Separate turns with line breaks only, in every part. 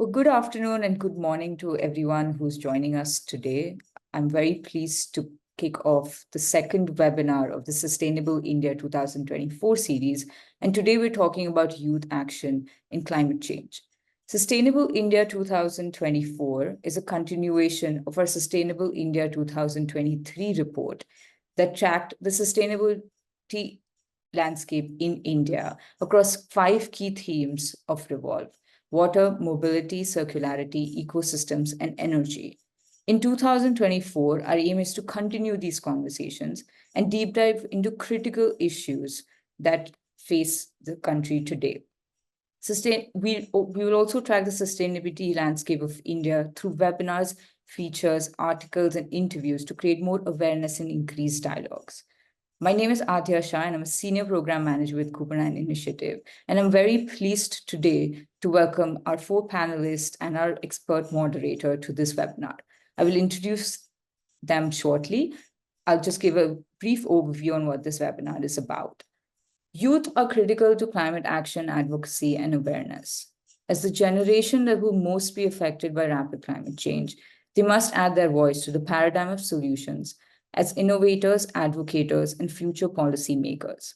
Well, good afternoon and good morning to everyone who's joining us today. I'm very pleased to kick off the second webinar of the Sustainable India 2024 series. And today we're talking about youth action in climate change. Sustainable India 2024 is a continuation of our Sustainable India 2023 report that tracked the sustainability landscape in India across 5 key themes of Revolve: water, mobility, circularity, ecosystems, and energy. In 2024, our aim is to continue these conversations and deep dive into critical issues that face the country today. We will also track the sustainability landscape of India through webinars, features, articles, and interviews to create more awareness and increase dialogues. My name is Adya Shah, and I'm a Senior Program Manager with Kubernetes Initiative. And I'm very pleased today to welcome our 4 panelists and our expert moderator to this webinar. I will introduce them shortly. I'll just give a brief overview on what this webinar is about. Youth are critical to climate action, advocacy, and awareness. As the generation that will most be affected by rapid climate change, they must add their voice to the paradigm of solutions as innovators, advocators, and future policy makers.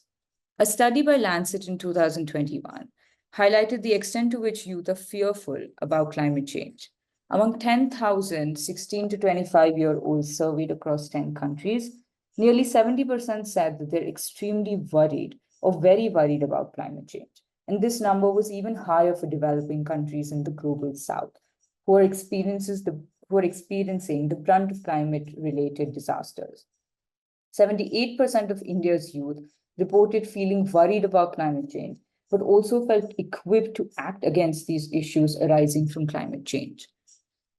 A study by Lancet in 2021 highlighted the extent to which youth are fearful about climate change. Among 10,000 16 to 25-year-olds surveyed across 10 countries, nearly 70% said that they're extremely worried or very worried about climate change. And this number was even higher for developing countries in the global south, who are experiencing the brunt of climate-related disasters. 78% of India's youth reported feeling worried about climate change, but also felt equipped to act against these issues arising from climate change.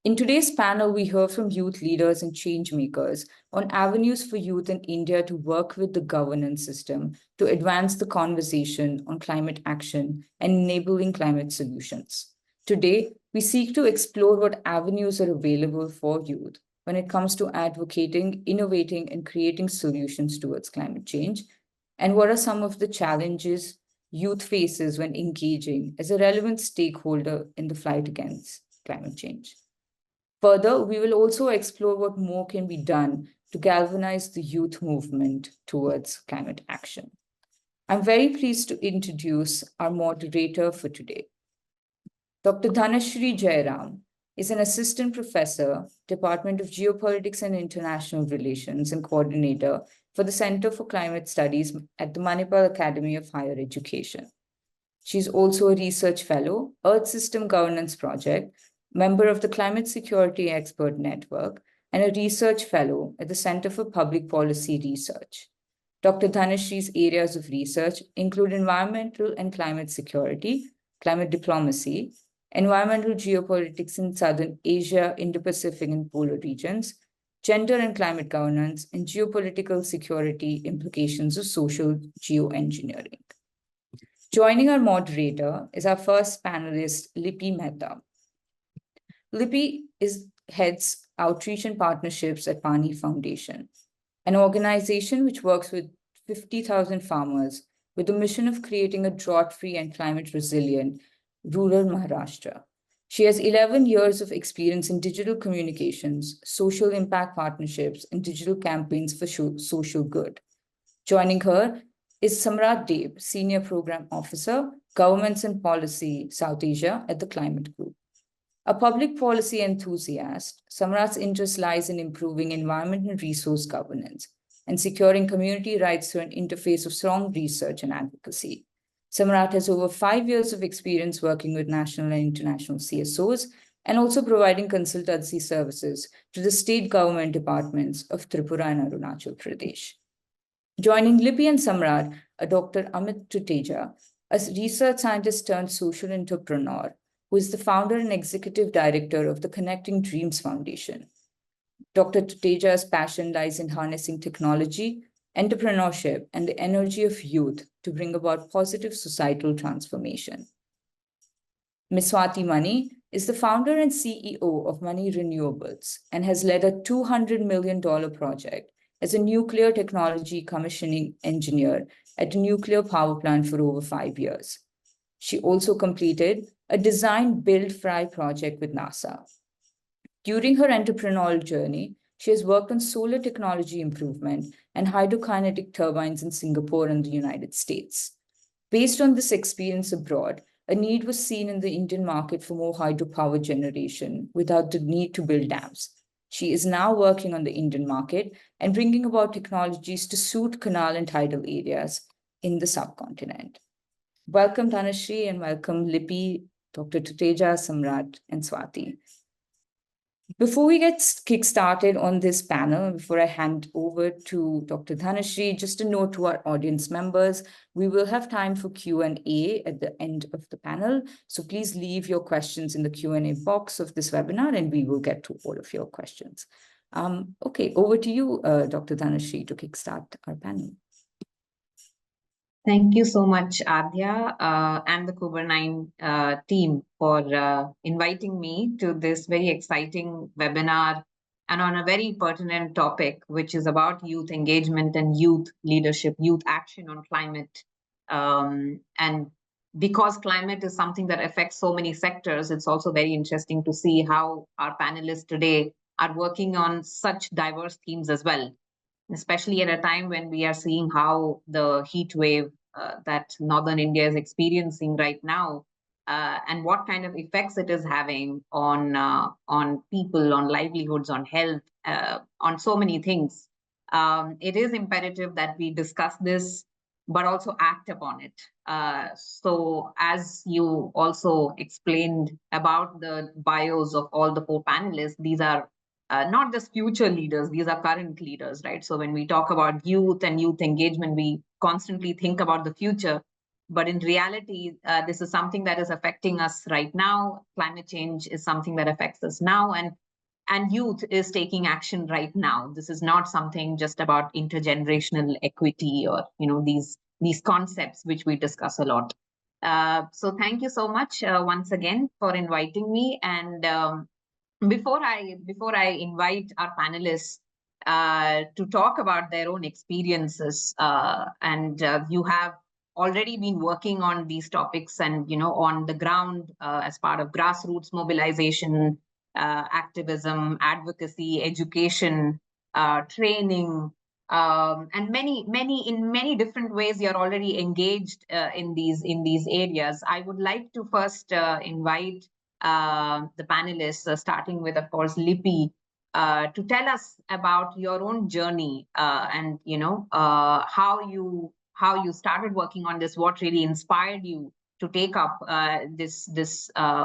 In today's panel, we hear from youth leaders and changemakers on avenues for youth in India to work with the governance system to advance the conversation on climate action and enabling climate solutions. Today, we seek to explore what avenues are available for youth when it comes to advocating, innovating, and creating solutions towards climate change, and what are some of the challenges youth faces when engaging as a relevant stakeholder in the fight against climate change. Further, we will also explore what more can be done to galvanize the youth movement towards climate action. I'm very pleased to introduce our moderator for today. Dr. Dhanasree Jayaram is an assistant professor, Department of Geopolitics and International Relations, and coordinator for the Center for Climate Studies at the Manipal Academy of Higher Education. She's also a research fellow, Earth System Governance Project, member of the Climate Security Expert Network, and a research fellow at the Center for Public Policy Research. Dr. Dhanasree's areas of research include environmental and climate security, climate diplomacy, environmental geopolitics in Southern Asia, Indo-Pacific, and polar regions, gender and climate governance, and geopolitical security implications of social geoengineering. Joining our moderator is our first panelist, Lipi Mehta. Lipi heads outreach and partnerships at Pani Foundation, an organization which works with 50,000 farmers with the mission of creating a drought-free and climate-resilient rural Maharashtra. She has 11 years of experience in digital communications, social impact partnerships, and digital campaigns for social good. Joining her is Samrat Deb, Senior Program Officer, Governments and Policy, South Asia at the Climate Group. A public policy enthusiast, Samrat's interest lies in improving environment and resource governance and securing community rights through an interface of strong research and advocacy. Samrat has over 5 years of experience working with national and international CSOs and also providing consultancy services to the state government departments of Tripura and Arunachal Pradesh. Joining Lipi and Samrat are Dr. Amit Tuteja, a research scientist turned social entrepreneur, who is the founder and executive director of the Connecting Dreams Foundation. Dr. Tuteja's passion lies in harnessing technology, entrepreneurship, and the energy of youth to bring about positive societal transformation. Ms. Swati Maini is the founder and CEO of Mani Renewables and has led a $200 million project as a nuclear technology commissioning engineer at a nuclear power plant for over 5 years. She also completed a design, build, fly project with NASA. During her entrepreneurial journey, she has worked on solar technology improvement and hydrokinetic turbines in Singapore and the United States. Based on this experience abroad, a need was seen in the Indian market for more hydropower generation without the need to build dams. She is now working on the Indian market and bringing about technologies to suit canal and tidal areas in the subcontinent. Welcome, Dhanasree, and welcome, Lipi, Dr. Tuteja, Samrat, and Swati. Before we get kick-started on this panel, before I hand over to Dr. Dhanasree, just a note to our audience members, we will have time for Q&A at the end of the panel. So please leave your questions in the Q&A box of this webinar, and we will get to all of your questions. Okay, over to you, Dr. Dhanasree, to kickstart our panel.
Thank you so much, Adhya, and the Government team for inviting me to this very exciting webinar and on a very pertinent topic, which is about youth engagement and youth leadership, youth action on climate. And because climate is something that affects so many sectors, it's also very interesting to see how our panelists today are working on such diverse themes as well, especially at a time when we are seeing how the heat wave that Northern India is experiencing right now, and what kind of effects it is having on people, on livelihoods, on health, on so many things. It is imperative that we discuss this, but also act upon it. So as you also explained about the bios of all the four panelists, these are not just future leaders, these are current leaders, right? So when we talk about youth and youth engagement, we constantly think about the future, but in reality, this is something that is affecting us right now. Climate change is something that affects us now, and youth is taking action right now. This is not something just about intergenerational equity or these concepts which we discuss a lot. So thank you so much once again for inviting me. And before I invite our panelists to talk about their own experiences, and you have already been working on these topics and on the ground as part of grassroots mobilization, activism, advocacy, education, training, and in many different ways you're already engaged in these areas. I would like to first invite the panelists, starting with, of course, Lipi, to tell us about your own journey and how you started working on this, what really inspired you to take up this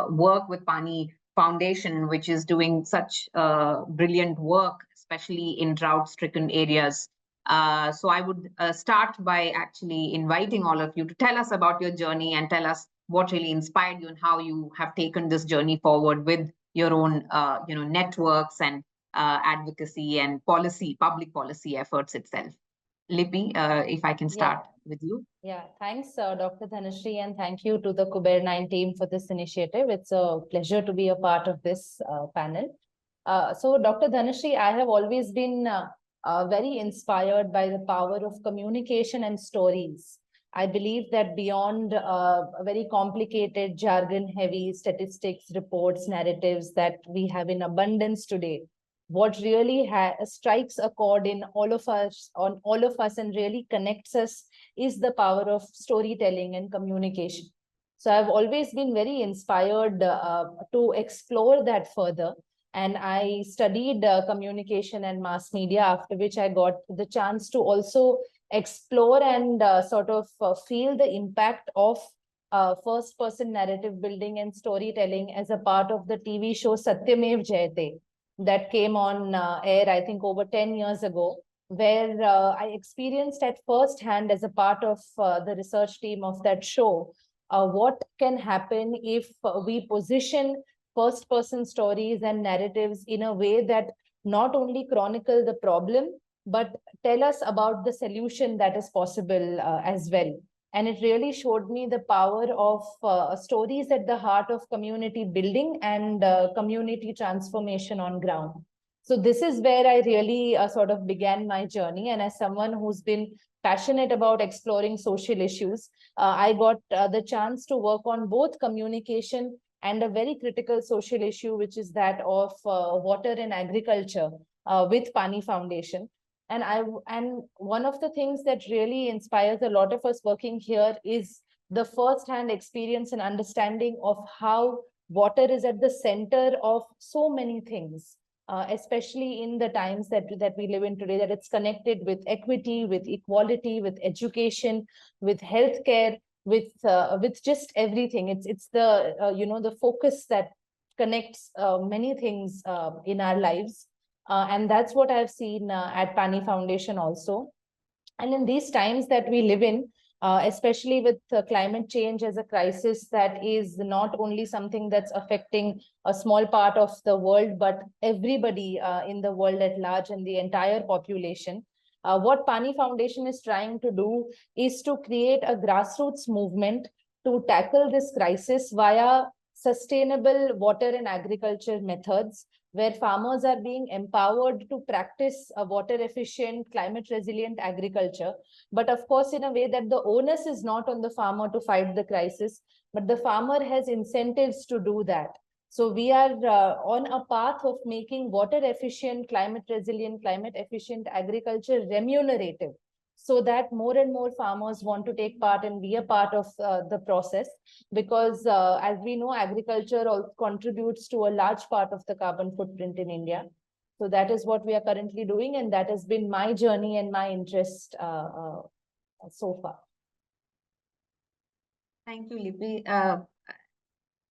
work with Pani Foundation, which is doing such brilliant work, especially in drought-stricken areas. So I would start by actually inviting all of you to tell us about your journey and tell us what really inspired you and how you have taken this journey forward with your own networks and advocacy and public policy efforts itself. Lipi, if I can start with you.
Yeah, thanks, Dr. Dhanasree, and thank you to the Government team for this initiative. It's a pleasure to be a part of this panel. So, Dr. Dhanasree, I have always been very inspired by the power of communication and stories. I believe that beyond a very complicated, jargon-heavy statistics, reports, narratives that we have in abundance today, what really strikes a chord in all of us, and really connects us is the power of storytelling and communication. So I've always been very inspired to explore that further. And I studied communication and mass media, after which I got the chance to also explore and sort of feel the impact of first-person narrative building and storytelling as a part of the TV show Satyamev Jayate that came on air, I think, over 10 years ago, where I experienced at first hand as a part of the research team of that show, what can happen if we position first-person stories and narratives in a way that not only chronicle the problem, but tell us about the solution that is possible as well. And it really showed me the power of stories at the heart of community building and community transformation on ground. So this is where I really sort of began my journey. And as someone who's been passionate about exploring social issues, I got the chance to work on both communication and a very critical social issue, which is that of water and agriculture with Pani Foundation. And one of the things that really inspires a lot of us working here is the first-hand experience and understanding of how water is at the center of so many things, especially in the times that we live in today, that it's connected with equity, with equality, with education, with healthcare, with just everything. It's the the focus that connects many things in our lives, and that's what I've seen at Pani Foundation also. And in these times that we live in, especially with climate change as a crisis that is not only something that's affecting a small part of the world, but everybody in the world at large and the entire population, what Pani Foundation is trying to do is to create a grassroots movement to tackle this crisis via sustainable water and agriculture methods, where farmers are being empowered to practice a water efficient, climate resilient agriculture. But of course, in a way that the onus is not on the farmer to fight the crisis, but the farmer has incentives to do that. So we are on a path of making water efficient, climate resilient, climate efficient agriculture remunerative, so that more and more farmers want to take part and be a part of the process, because as we know, agriculture contributes to a large part of the carbon footprint in India. So that is what we are currently doing, and that has been my journey and my interest so far.
Thank you, Lipi.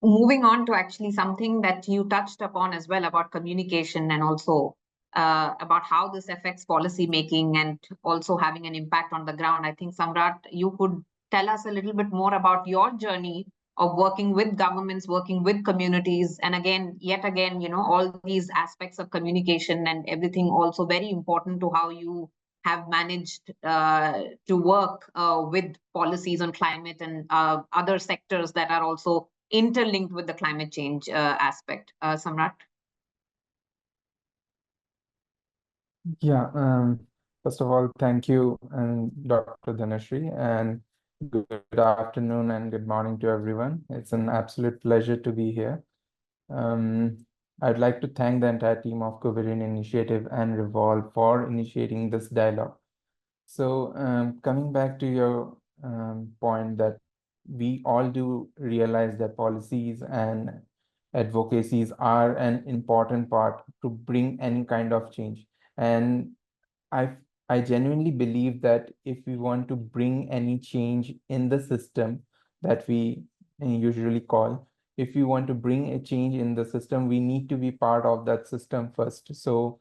Moving on to actually something that you touched upon as well about communication, and also about how this affects policy making and also having an impact on the ground. I think, Samrat, you could tell us a little bit more about your journey of working with governments, working with communities, and yet again, all these aspects of communication and everything also very important to how you have managed to work with policies on climate and other sectors that are also interlinked with the climate change aspect. Samrat?
Yeah, first of all, thank you, Dr. Dhanasree, and good afternoon and good morning to everyone. It's an absolute pleasure to be here. I'd like to thank the entire team of Covidin Initiative and Revolve for initiating this dialogue. So, coming back to your point, that we all do realize that policies and advocacies are an important part to bring any kind of change. And I genuinely believe that if we want to bring any change in the system that we usually call, if we want to bring a change in the system, we need to be part of that system first. So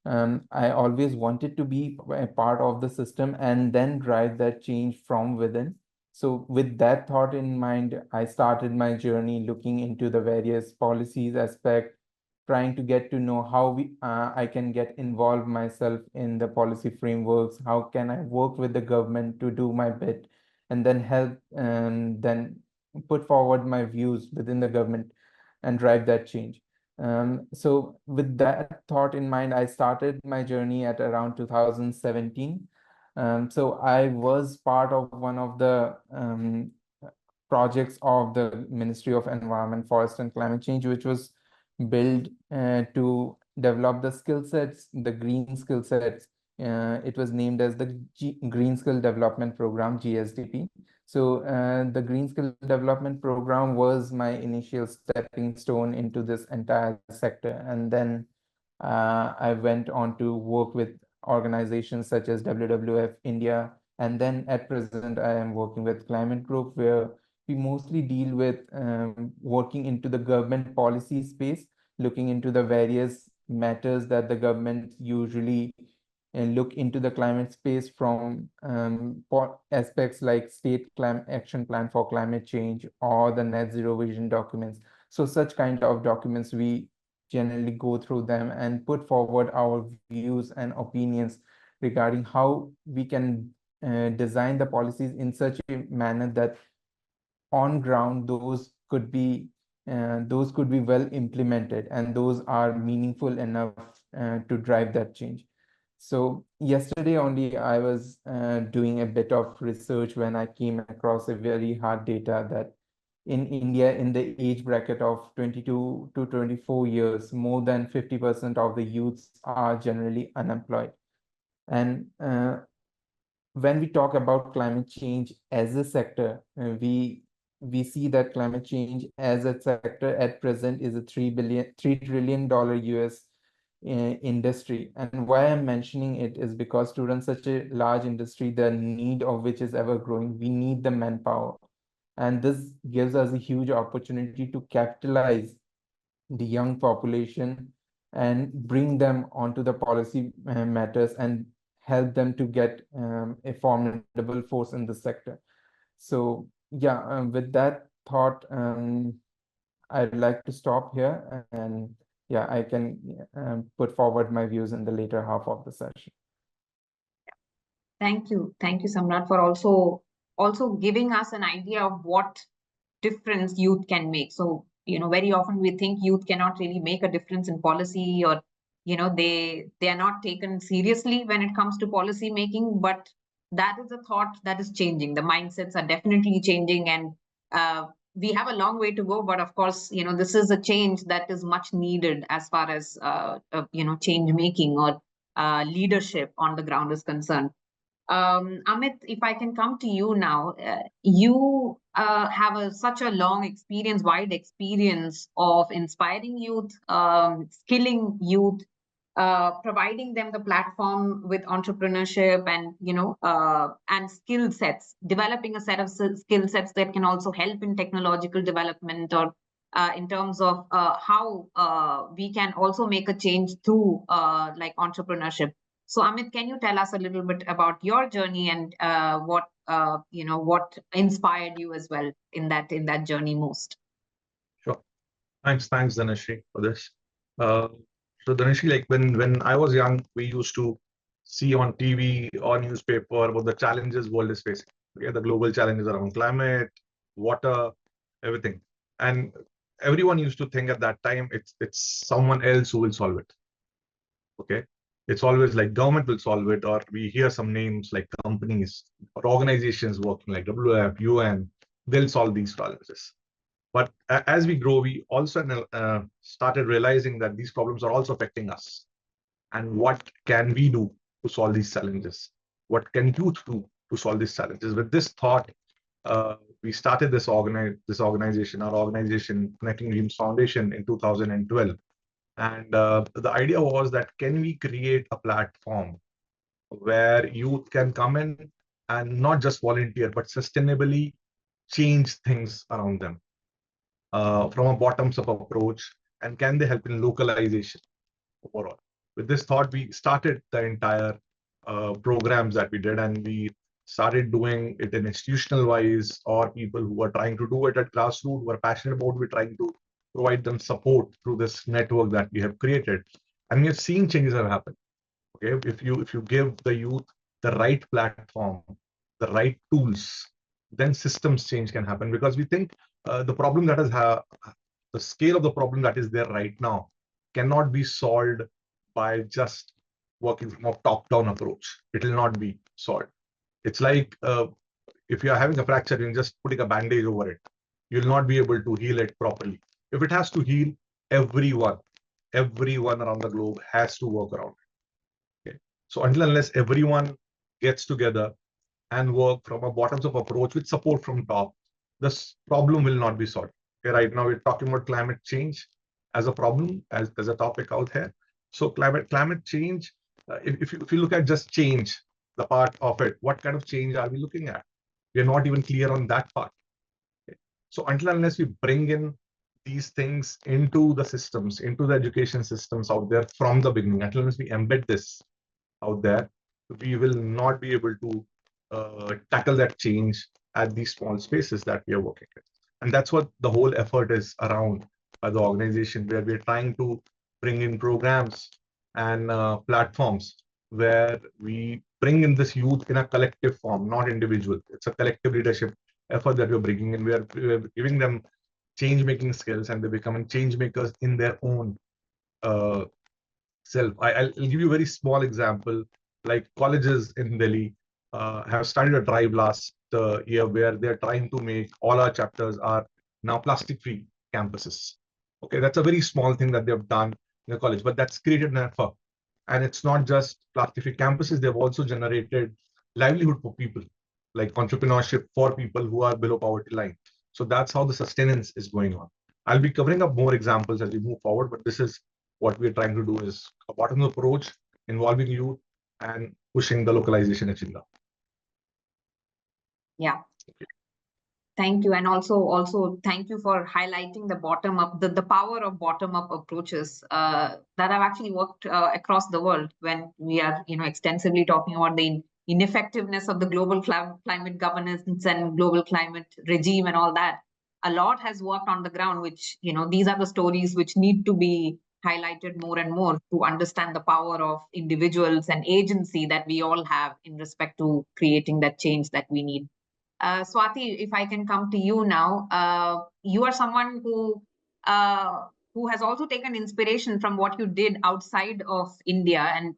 I always wanted to be a part of the system and then drive that change from within. So with that thought in mind, I started my journey looking into the various policies aspect, trying to get to know how I can get involved myself in the policy frameworks, how can I work with the government to do my bit, and then help and then put forward my views within the government and drive that change. So with that thought in mind, I started my journey at around 2017. So I was part of one of the projects of the Ministry of Environment, Forest and Climate Change, which was built to develop the skill sets, the green skill sets. It was named as the Green Skill Development Program, GSDP. So the Green Skill Development Program was my initial stepping stone into this entire sector. And then I went on to work with organizations such as WWF India. And then at present, I am working with Climate Group, where we mostly deal with working into the government policy space, looking into the various matters that the government usually look into the climate space from aspects like state action plan for climate change or the net zero vision documents. So such kind of documents, we generally go through them and put forward our views and opinions regarding how we can design the policies in such a manner that on ground those could be well implemented and those are meaningful enough to drive that change. So yesterday only I was doing a bit of research when I came across a very hard data that in India, in the age bracket of 22 to 24 years, more than 50% of the youths are generally unemployed. And when we talk about climate change as a sector, we see that climate change as a sector at present is a $3 trillion US industry. And why I'm mentioning it is because to run such a large industry, the need of which is ever growing, we need the manpower. And this gives us a huge opportunity to capitalize the young population and bring them onto the policy matters and help them to get a formidable force in the sector. So yeah, with that thought, I'd like to stop here, and yeah, I can put forward my views in the later half of the session.
Thank you, Samrat, for also giving us an idea of what difference youth can make. So, very often we think youth cannot really make a difference in policy, or, they are not taken seriously when it comes to policy making, but that is a thought that is changing. The mindsets are definitely changing, and we have a long way to go, but of course, this is a change that is much needed as far as, change making or leadership on the ground is concerned. Amit, if I can come to you now, you have such a long experience, wide experience of inspiring youth, skilling youth, providing them the platform with entrepreneurship and skill sets, developing a set of skill sets that can also help in technological development, or in terms of how we can also make a change through like entrepreneurship. So Amit, can you tell us a little bit about your journey and what inspired you as well in that journey most?
Sure. Thanks, Dhanasree, for this. So Dhanasree, like when I was young, we used to see on TV or newspaper about the challenges world is facing. Okay, the global challenges around climate, water, everything, and everyone used to think at that time it's someone else who will solve it. Okay, it's always like government will solve it, or we hear some names like companies or organizations working like WWF, UN, they'll solve these challenges. But as we grow, we also started realizing that these problems are also affecting us. And what can we do to solve these challenges? What can youth do to solve these challenges? With this thought, we started this organization, our organization, Connecting Dreams Foundation, in 2012. And the idea was that can we create a platform where youth can come in and not just volunteer, but sustainably change things around them from a bottoms-up approach, and can they help in localization overall? With this thought, we started the entire programs that we did, and we started doing it in institutional wise, or people who are trying to do it at grassroots, who are passionate about it, we're trying to provide them support through this network that we have created. And we have seen changes have happened. Okay, if you give the youth the right platform, the right tools, then systems change can happen. Because we think the problem that is the scale of the problem that is there right now cannot be solved by just working from a top-down approach. It will not be solved. It's like if you are having a fracture, you're just putting a bandage over it. You'll not be able to heal it properly. If it has to heal, everyone around the globe has to work around it. Okay? So unless everyone gets together and work from a bottoms-up approach with support from top, this problem will not be solved. Okay, right now we're talking about climate change as a problem, as a topic out here. So climate change, if you look at just change, the part of it, what kind of change are we looking at? We're not even clear on that part. Okay. So unless we bring in these things into the systems, into the education systems out there from the beginning, unless we embed this out there, we will not be able to tackle that change at these small spaces that we are working with. And that's what the whole effort is around by the organization, where we're trying to bring in programs and platforms where we bring in this youth in a collective form, not individual. It's a collective leadership effort that we're bringing in. We're giving them change-making skills, and they're becoming change makers in their own itself. I'll give you a very small example. Like colleges in Delhi have started a drive last year where they're trying to make all our chapters are now plastic-free campuses. Okay, that's a very small thing that they've done in the college, but that's created an effort. And it's not just plastic-free campuses, they've also generated livelihood for people, like entrepreneurship for people who are below poverty line. So that's how the sustenance is going on. I'll be covering up more examples as we move forward, but this is what we're trying to do is a bottom-up approach involving youth and pushing the localization agenda.
Yeah. Thank you. And also thank you for highlighting the bottom up, the power of bottom up approaches that have actually worked across the world when we are, extensively talking about the ineffectiveness of the global climate governance and global climate regime and all that. A lot has worked on the ground, which, these are the stories which need to be highlighted more and more to understand the power of individuals and agency that we all have in respect to creating that change that we need. Swati, if I can come to you now, you are someone who has also taken inspiration from what you did outside of India, and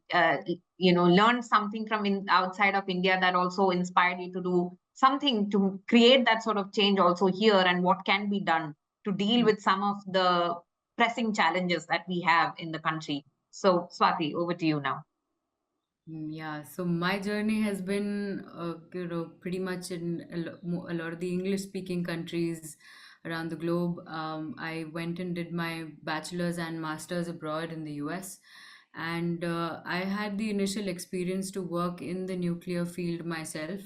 learned something from outside of India that also inspired you to do something to create that sort of change also here, and what can be done to deal with some of the pressing challenges that we have in the country. So, Swati, over to you now.
Yeah, so my journey has been, pretty much in a lot of the English-speaking countries around the globe. I went and did my bachelor's and master's abroad in the US, and I had the initial experience to work in the nuclear field myself.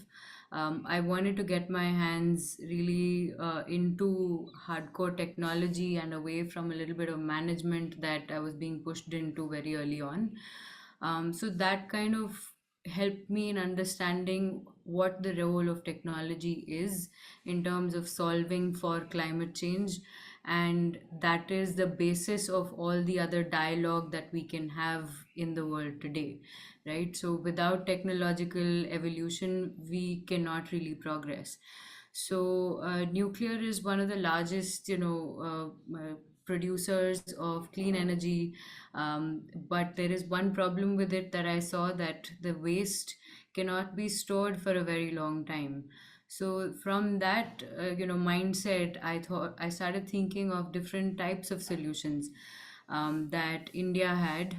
I wanted to get my hands really into hardcore technology and away from a little bit of management that I was being pushed into very early on. So that kind of helped me in understanding what the role of technology is in terms of solving for climate change. And that is the basis of all the other dialogue that we can have in the world today, right? So without technological evolution, we cannot really progress. So nuclear is one of the largest, producers of clean energy, but there is one problem with it that I saw, that the waste cannot be stored for a very long time. So from that, mindset, I started thinking of different types of solutions that India had.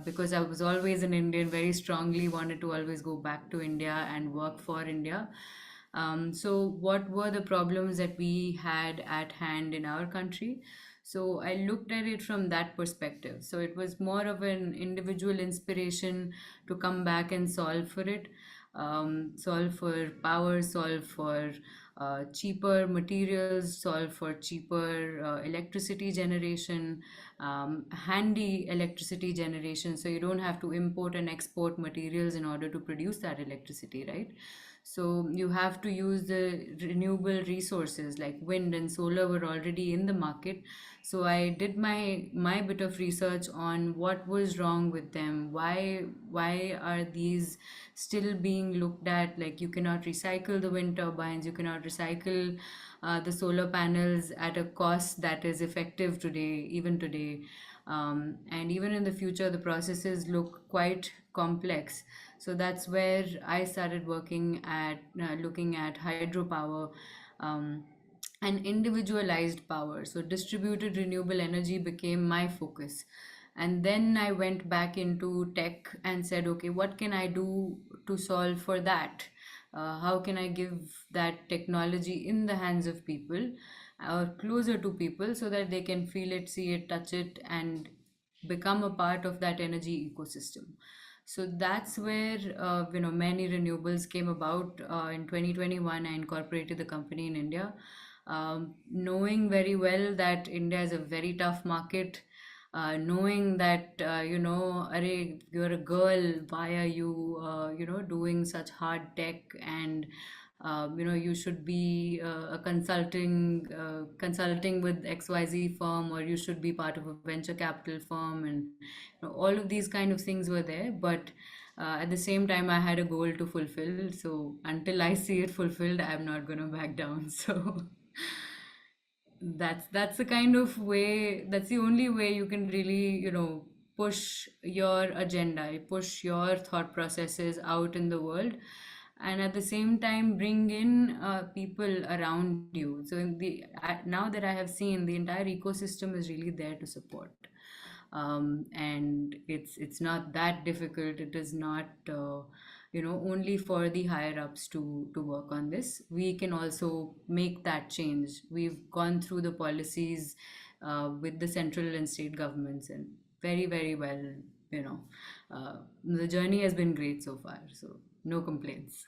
Because I was always an Indian, very strongly wanted to always go back to India and work for India. So what were the problems that we had at hand in our country? So I looked at it from that perspective. So it was more of an individual inspiration to come back and solve for it, solve for power, solve for cheaper materials, solve for cheaper electricity generation, handy electricity generation. So you don't have to import and export materials in order to produce that electricity, right? So you have to use the renewable resources, like wind and solar were already in the market. So I did my bit of research on what was wrong with them. Why are these still being looked at? Like, you cannot recycle the wind turbines, you cannot recycle the solar panels at a cost that is effective today, even today. And even in the future, the processes look quite complex. So that's where I started working at looking at hydropower and individualized power. So distributed renewable energy became my focus. And then I went back into tech and said, okay, what can I do to solve for that? How can I give that technology in the hands of people, or closer to people, so that they can feel it, see it, touch it, and become a part of that energy ecosystem? So that's where many renewables came about. In 2021, I incorporated the company in India, knowing very well that India is a very tough market. Knowing that array, you're a girl, why are you doing such hard tech, and you should be consulting with XYZ firm, or you should be part of a venture capital firm, and all of these kind of things were there. But at the same time, I had a goal to fulfill. So until I see it fulfilled, I'm not going to back down. So that's the kind of way, that's the only way you can really push your agenda, you push your thought processes out in the world, and at the same time bring in people around you. So now that I have seen, the entire ecosystem is really there to support. And it's not that difficult. It is not only for the higher ups to work on this. We can also make that change. We've gone through the policies with the central and state governments, and very, very well. The journey has been great so far, so no complaints.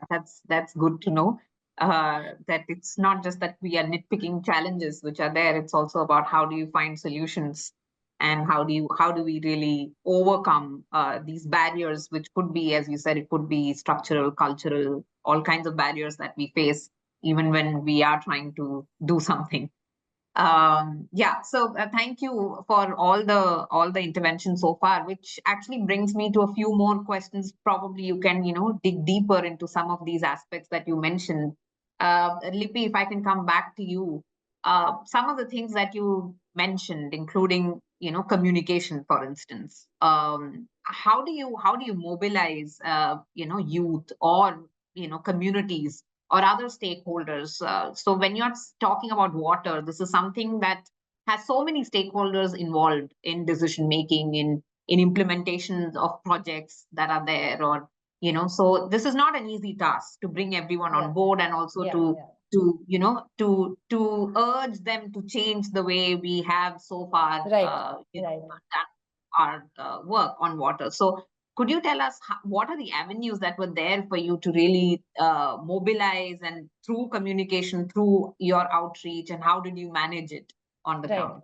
That's good to know. That it's not just that we are nitpicking challenges which are there. It's also about how do you find solutions, and how do we really overcome these barriers, which could be, as you said, it could be structural, cultural, all kinds of barriers that we face even when we are trying to do something. So thank you for all the interventions so far, which actually brings me to a few more questions. Probably you can dig deeper into some of these aspects that you mentioned. Lipi, if I can come back to you, some of the things that you mentioned, including communication, for instance. How do you mobilize youth or communities or other stakeholders? So when you're talking about water, this is something that has so many stakeholders involved in decision making, in implementation of projects that are there, or so this is not an easy task to bring everyone on board, and also to urge them to change the way we have so far done our work on water. So could you tell us what are the avenues that were there for you to really mobilize, and through communication, through your outreach, and how did you manage it on the ground?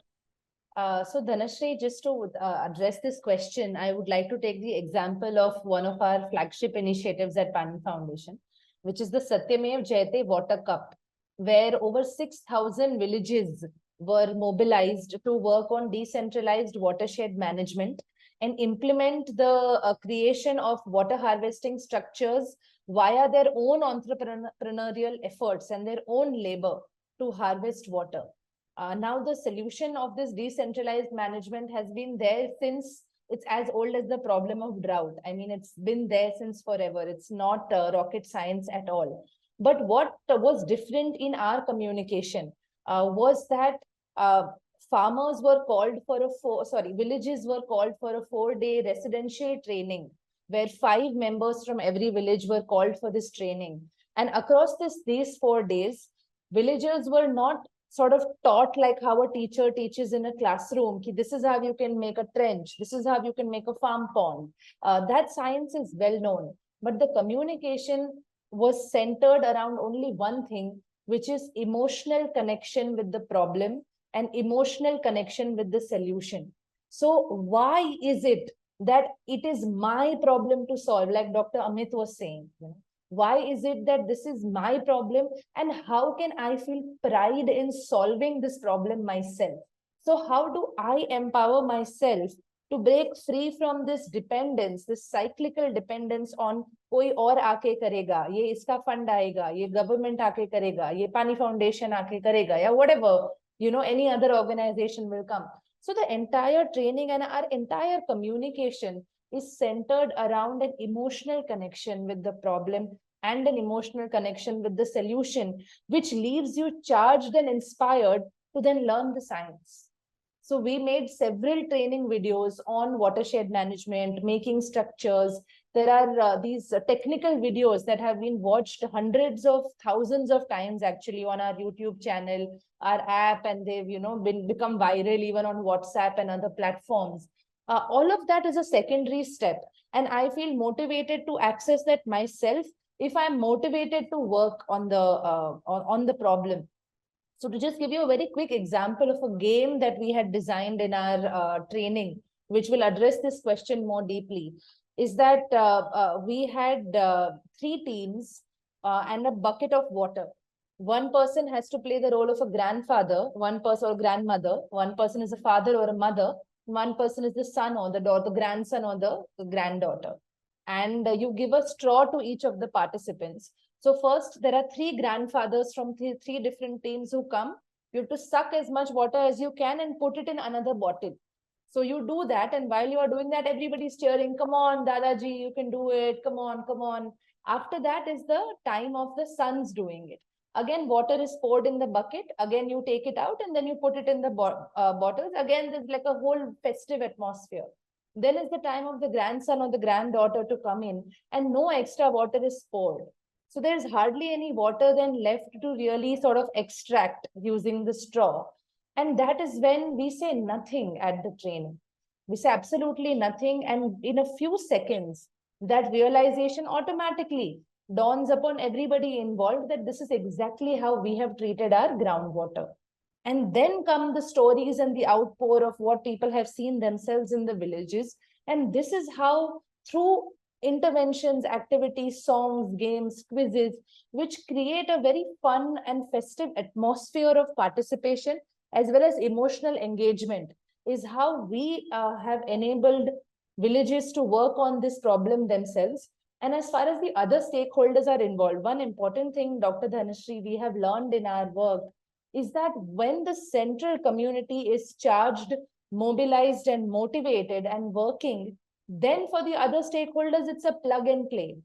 So Dhanasree, just to address this question, I would like to take the example of one of our flagship initiatives at Pani Foundation, which is the Satyamev Jayate Water Cup, where over 6,000 villages were mobilized to work on decentralized watershed management and implement the creation of water harvesting structures via their own entrepreneurial efforts and their own labor to harvest water. Now the solution of this decentralized management has been there since it's as old as the problem of drought. I mean, it's been there since forever. It's not rocket science at all. But what was different in our communication was that farmers were called for villages were called for a 4-day residential training, where 5 members from every village were called for this training. And across these 4 days, villagers were not sort of taught like how a teacher teaches in a classroom. This is how you can make a trench. This is how you can make a farm pond. That science is well known. But the communication was centered around only one thing, which is emotional connection with the problem and emotional connection with the solution. So why is it that it is my problem to solve, like Dr. Amit was saying? Why is it that this is my problem, and how can I feel pride in solving this problem myself? So how do I empower myself to break free from this dependence, this cyclical dependence on koi aur aake karega, ye iska fund aayega, ye government aake karega, ye Pani Foundation aake karega, ya whatever, any other organization will come. So the entire training and our entire communication is centered around an emotional connection with the problem and an emotional connection with the solution, which leaves you charged and inspired to then learn the science. So we made several training videos on watershed management, making structures. There are these technical videos that have been watched hundreds of thousands of times actually on our YouTube channel, our app, and they've become viral even on WhatsApp and other platforms. All of that is a secondary step, and I feel motivated to access that myself if I'm motivated to work on the problem. So to just give you a very quick example of a game that we had designed in our training, which will address this question more deeply, is that we had 3 teams and a bucket of water. One person has to play the role of a grandfather, one person or grandmother, one person is a father or a mother, one person is the son or the daughter, the grandson or the granddaughter. And you give a straw to each of the participants. So first, there are 3 grandfathers from 3 different teams who come. You have to suck as much water as you can and put it in another bottle. So you do that, and while you are doing that, everybody's cheering, come on, Dadaji, you can do it, come on, come on. After that is the time of the sons doing it. Again, water is poured in the bucket, again you take it out and then you put it in the bottles. Again, there's like a whole festive atmosphere. Then is the time of the grandson or the granddaughter to come in, and no extra water is poured. So there's hardly any water then left to really sort of extract using the straw. And that is when we say nothing at the training. We say absolutely nothing. And in a few seconds, that realization automatically dawns upon everybody involved that this is exactly how we have treated our groundwater. And then come the stories and the outpour of what people have seen themselves in the villages. And this is how, through interventions, activities, songs, games, quizzes, which create a very fun and festive atmosphere of participation as well as emotional engagement, is how we have enabled villages to work on this problem themselves. And as far as the other stakeholders are involved, one important thing, Dr. Dhanasree, we have learned in our work is that when the central community is charged, mobilized, and motivated and working, then for the other stakeholders, it's a plug and play.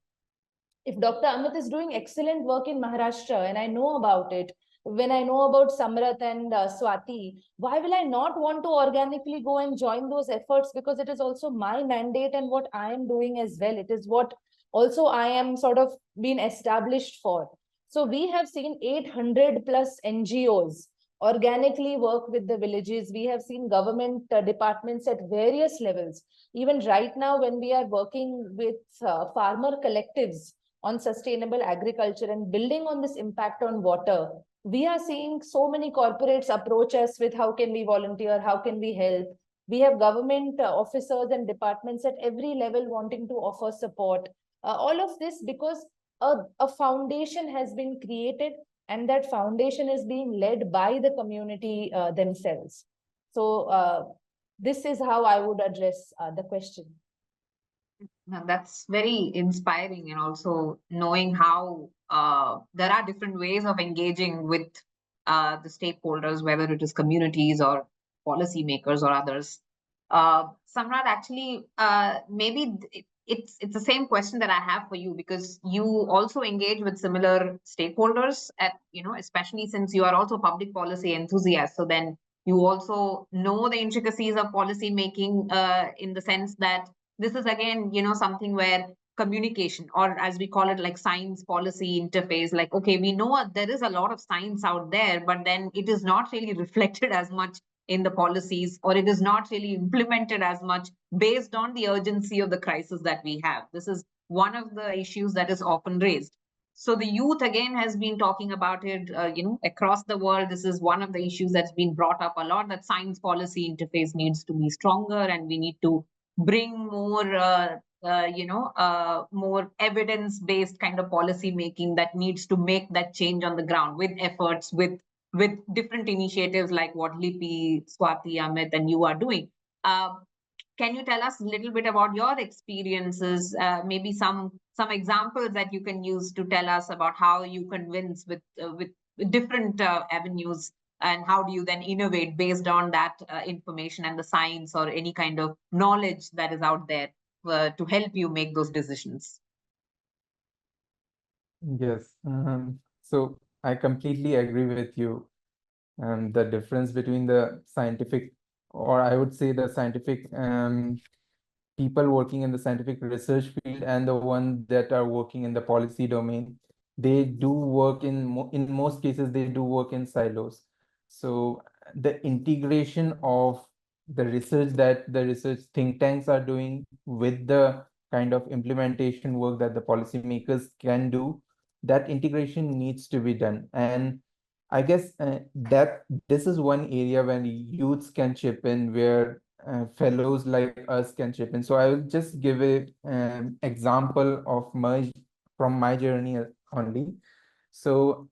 If Dr. Amit is doing excellent work in Maharashtra and I know about it, when I know about Samrat and Swati, why will I not want to organically go and join those efforts? Because it is also my mandate and what I am doing as well. It is what also I am sort of been established for. So we have seen 800 plus NGOs organically work with the villages. We have seen government departments at various levels. Even right now, when we are working with farmer collectives on sustainable agriculture and building on this impact on water, we are seeing so many corporates approach us with how can we volunteer, how can we help. We have government officers and departments at every level wanting to offer support. All of this because a foundation has been created, and that foundation is being led by the community themselves. So this is how I would address the question.
Now, that's very inspiring, and also knowing how there are different ways of engaging with the stakeholders, whether it is communities or policymakers or others. Samrat, actually, maybe it's the same question that I have for you, because you also engage with similar stakeholders at, especially since you are also public policy enthusiast. So then you also know the intricacies of policy making in the sense that this is again, something where communication, or as we call it, like science policy interface, like, okay, we know there is a lot of science out there, but then it is not really reflected as much in the policies, or it is not really implemented as much based on the urgency of the crisis that we have. This is one of the issues that is often raised. So the youth again has been talking about it, across the world. This is one of the issues that's been brought up a lot, that science policy interface needs to be stronger, and we need to bring more more evidence-based kind of policy making that needs to make that change on the ground, with efforts, with different initiatives like what Lipi, Swati, Amit, and you are doing. Can you tell us a little bit about your experiences, maybe some examples that you can use to tell us about how you convince with different avenues, and how do you then innovate based on that information and the science or any kind of knowledge that is out there to help you make those decisions?
Yes. So I completely agree with you. The difference between the scientific, or I would say the scientific people working in the scientific research field and the one that are working in the policy domain, they do work in most cases, they do work in silos. So the integration of the research that the research think tanks are doing with the kind of implementation work that the policymakers can do, that integration needs to be done. And I guess that this is one area when youths can chip in, where fellows like us can chip in. So I will just give a example of from my journey only. So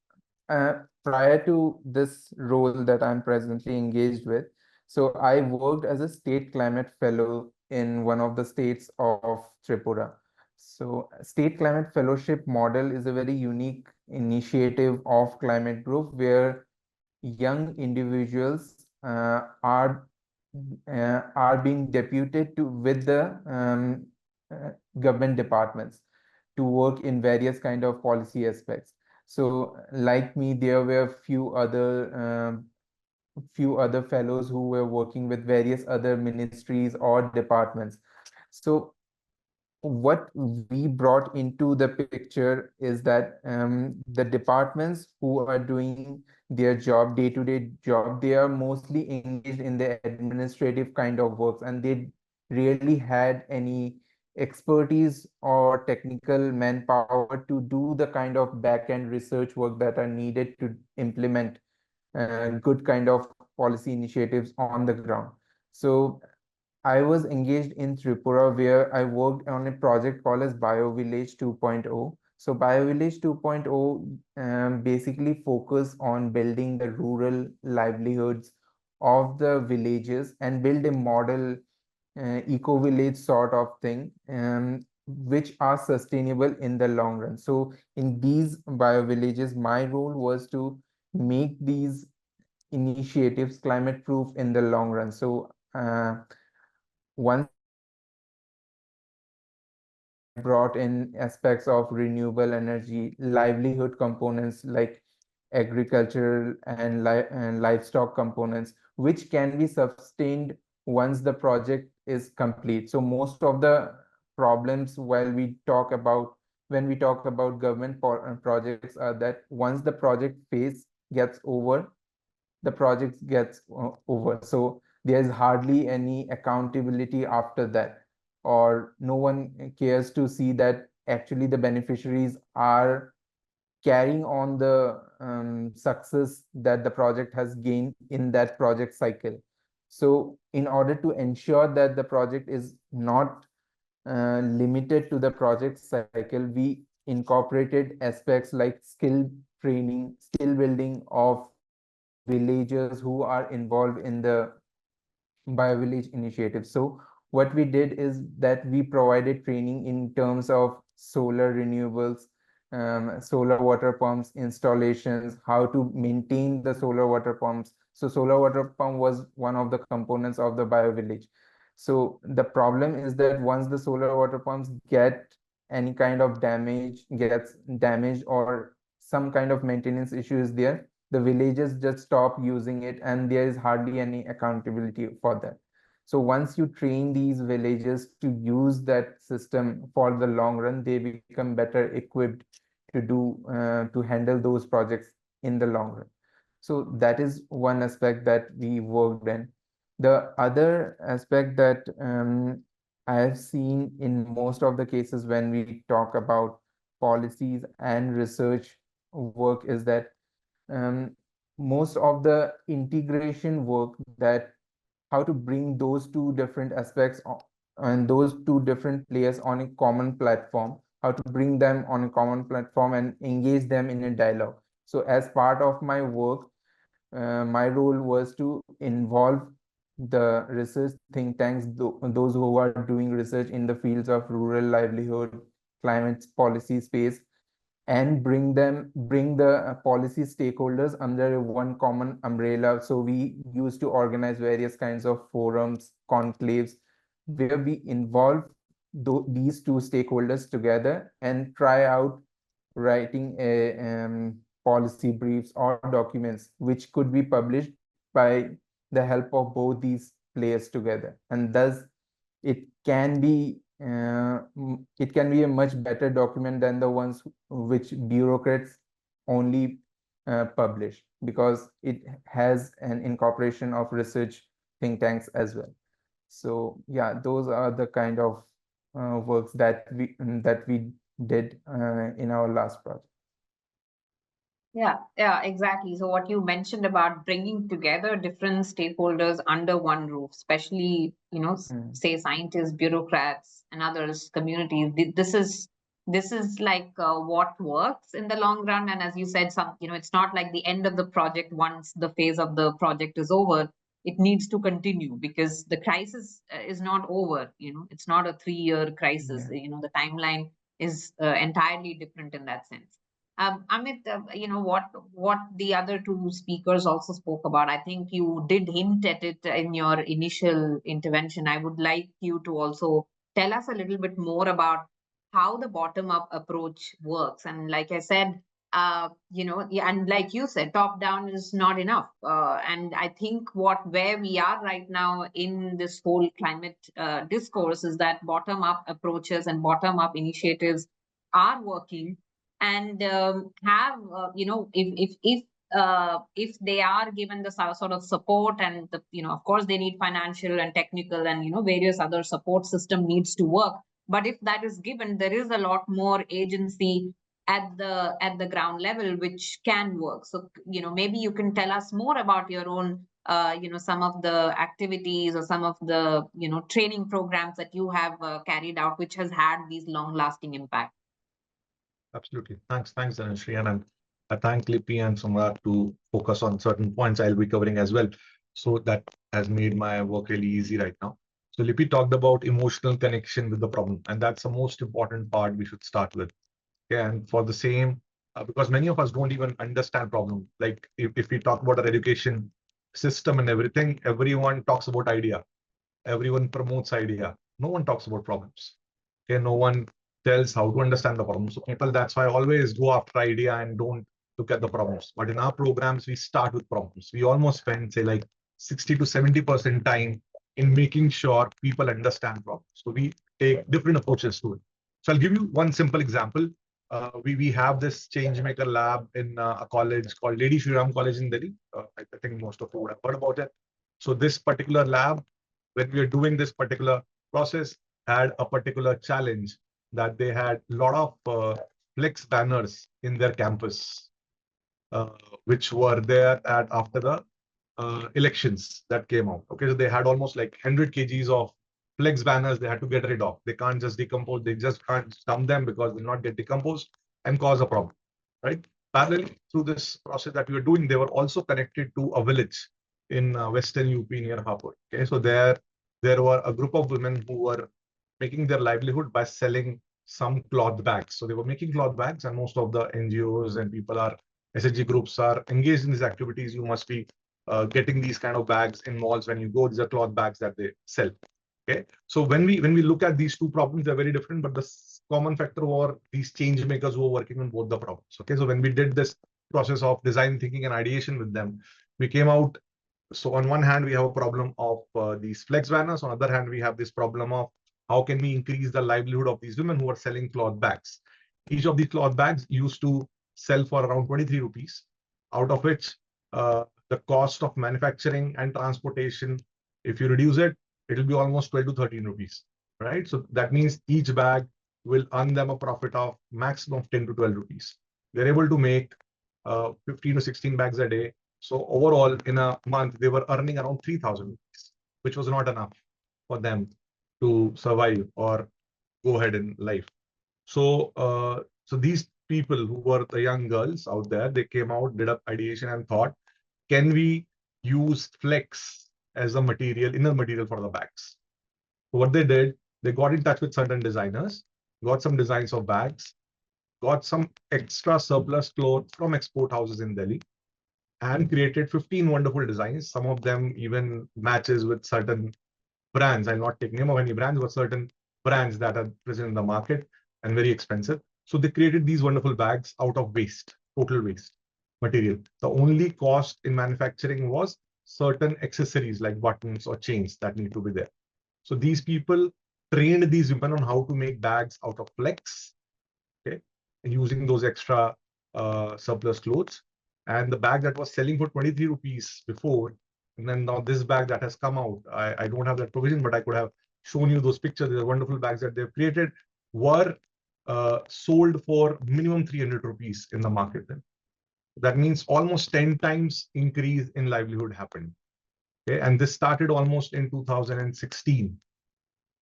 prior to this role that I'm presently engaged with, so I worked as a state climate fellow in one of the states of Tripura. So state climate fellowship model is a very unique initiative of climate group, where young individuals are are being deputed to with the uh, government departments to work in various kind of policy aspects. So like me, there were few other fellows who were working with various other ministries or departments. So what we brought into the picture is that the departments who are doing their job, day-to-day job, they are mostly engaged in the administrative kind of works, and they rarely had any expertise or technical manpower to do the kind of back-end research work that are needed to implement good kind of policy initiatives on the ground. So I was engaged in Tripura where I worked on a project called as BioVillage 2.0. So BioVillage 2.0 basically focus on building the rural livelihoods of the villages and build a model eco-village sort of thing, which are sustainable in the long run. So in these biovillages, my role was to make these initiatives climate proof in the long run. So once I brought in aspects of renewable energy, livelihood components like agricultural and livestock components, which can be sustained once the project is complete. So most of the problems when we talk about government projects are that once the project phase gets over, the project gets over. So there's hardly any accountability after that, or no one cares to see that actually the beneficiaries are carrying on the success that the project has gained in that project cycle. So in order to ensure that the project is not limited to the project cycle, we incorporated aspects like skill training, skill building of villagers who are involved in the BioVillage initiative. So what we did is that we provided training in terms of solar renewables, solar water pumps installations, how to maintain the solar water pumps. So solar water pump was one of the components of the BioVillage. So the problem is that once the solar water pumps get any kind of gets damaged, or some kind of maintenance issue is there, the villages just stop using it, and there is hardly any accountability for that. So once you train these villages to use that system for the long run, they become better equipped to handle those projects in the long run. So that is one aspect that we worked in. The other aspect that I have seen in most of the cases when we talk about policies and research work is that most of the integration work, that how to bring those two different aspects and those two different players on a common platform, how to bring them on a common platform and engage them in a dialogue. So as part of my work, my role was to involve the research think tanks, those who are doing research in the fields of rural livelihood, climate policy space, and bring the policy stakeholders under one common umbrella. So we used to organize various kinds of forums, conclaves, where we involve these two stakeholders together and try out writing a policy briefs or documents which could be published by the help of both these players together. And thus it can be it can be a much better document than the ones which bureaucrats only publish, because it has an incorporation of research think tanks as well. So yeah, those are the kind of works that we did in our last project.
Yeah, exactly. So what you mentioned about bringing together different stakeholders under one roof, especially, say scientists, bureaucrats, and others, communities. This is like what works in the long run. And as you said, it's not like the end of the project once the phase of the project is over. It needs to continue because the crisis is not over. It's not a 3-year crisis.
Yeah.
The timeline is entirely different in that sense. Amit, what the other two speakers also spoke about. I think you did hint at it in your initial intervention. I would like you to also tell us a little bit more about how the bottom-up approach works. And like I said, yeah, and like you said, top-down is not enough. And I think where we are right now in this whole climate discourse is that bottom-up approaches and bottom-up initiatives are working, and have if they are given the sort of support, and of course they need financial and technical and various other support system needs to work, but if that is given, there is a lot more agency at the ground level which can work. So maybe you can tell us more about your own some of the activities or some of the training programs that you have carried out, which has had these long lasting impact.
Absolutely. Thanks, Dhanasree. And I thank Lipi and Samrat to focus on certain points I'll be covering as well. So that has made my work really easy right now. So Lipi talked about emotional connection with the problem, and that's the most important part we should start with. Okay, and for the same, because many of us don't even understand problem. Like if we talk about our education system and everything, everyone talks about idea. Everyone promotes idea. No one talks about problems. Okay, no one tells how to understand the problem. So people, that's why I always go after idea and don't look at the problems. But in our programs, we start with problems. We almost spend, say, like 60 to 70% time in making sure people understand problems. So we take different approaches to it. So I'll give you one simple example. We have this changemaker lab in a college called Lady Shri Ram College in Delhi. I think most of you would have heard about it. So this particular lab, when we are doing this particular process, had a particular challenge that they had a lot of flex banners in their campus, which were there after the elections that came out. Okay, so they had almost like 100 kgs of flex banners they had to get rid of. They can't just decompose. They just can't dump them because they'll not get decomposed and cause a problem, right? Parallel through this process that we were doing, they were also connected to a village in Western UP near Hapur. Okay, so there were a group of women who were making their livelihood by selling some cloth bags. So they were making cloth bags, and most of the NGOs and people are SHG groups are engaged in these activities. You must be getting these kind of bags in malls when you go. These are cloth bags that they sell. Okay, so when we look at these two problems, they're very different, but the common factor were these change makers who were working on both the problems. Okay, so when we did this process of design thinking and ideation with them, we came out. So on one hand, we have a problem of these flex banners. On the other hand, we have this problem of how can we increase the livelihood of these women who are selling cloth bags. Each of these cloth bags used to sell for around 23 rupees, out of which the cost of manufacturing and transportation, if you reduce it, it will be almost 12 to 13 rupees, right? So that means each bag will earn them a profit of maximum of 10 to 12 rupees. They're able to make 15 to 16 bags a day. So overall, in a month, they were earning around 3,000 rupees, which was not enough for them to survive or go ahead in life. So, so these people who were the young girls out there, they came out, did up ideation and thought, can we use flex as a material, inner material for the bags? So what they did, they got in touch with certain designers, got some designs of bags, got some extra surplus clothes from export houses in Delhi, and created 15 wonderful designs. Some of them even matches with certain brands. I'll not take name of any brands, but certain brands that are present in the market and very expensive. So they created these wonderful bags out of waste, total waste material. The only cost in manufacturing was certain accessories like buttons or chains that need to be there. So these people trained these women on how to make bags out of flex, okay, and using those extra surplus clothes. And the bag that was selling for 23 rupees before, and then now this bag that has come out, I don't have that provision, but I could have shown you those pictures. These are wonderful bags that they've created, were sold for minimum 300 rupees in the market then. That means almost 10 times increase in livelihood happened. Okay, and this started almost in 2016.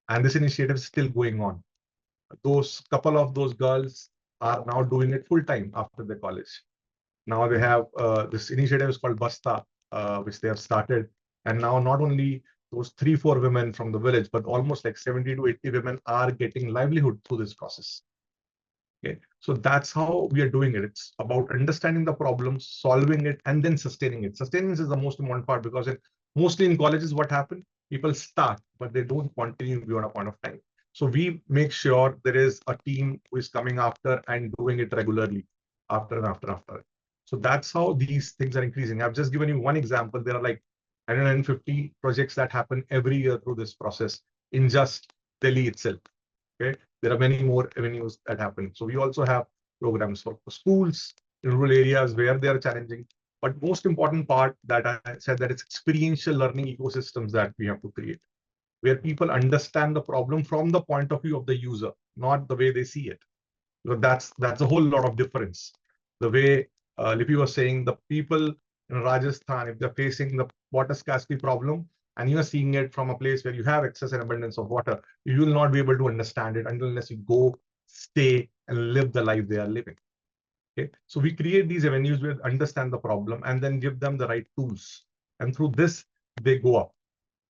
And this initiative is still going on. Those couple of those girls are now doing it full time after the college. Now they have this initiative is called Basta, which they have started. And now not only those 3-4 women from the village, but almost like 70 to 80 women are getting livelihood through this process. Okay. So that's how we are doing it. It's about understanding the problem, solving it, and then sustaining it. Sustaining is the most important part because mostly in colleges, what happens? People start, but they don't continue beyond a point of time. So we make sure there is a team who is coming after and doing it regularly, after and after. So that's how these things are increasing. I've just given you one example. There are like 150 projects that happen every year through this process in just Delhi itself. Okay, there are many more avenues that happen. So we also have programs for schools in rural areas where they are challenging. But most important part that I said that it's experiential learning ecosystems that we have to create, where people understand the problem from the point of view of the user, not the way they see it. Because that's a whole lot of difference. The way Lipi was saying, the people in Rajasthan, if they're facing the water scarcity problem, and you are seeing it from a place where you have excess and abundance of water, you will not be able to understand it unless you go, stay, and live the life they are living. Okay, so we create these avenues where understand the problem and then give them the right tools, and through this they go up.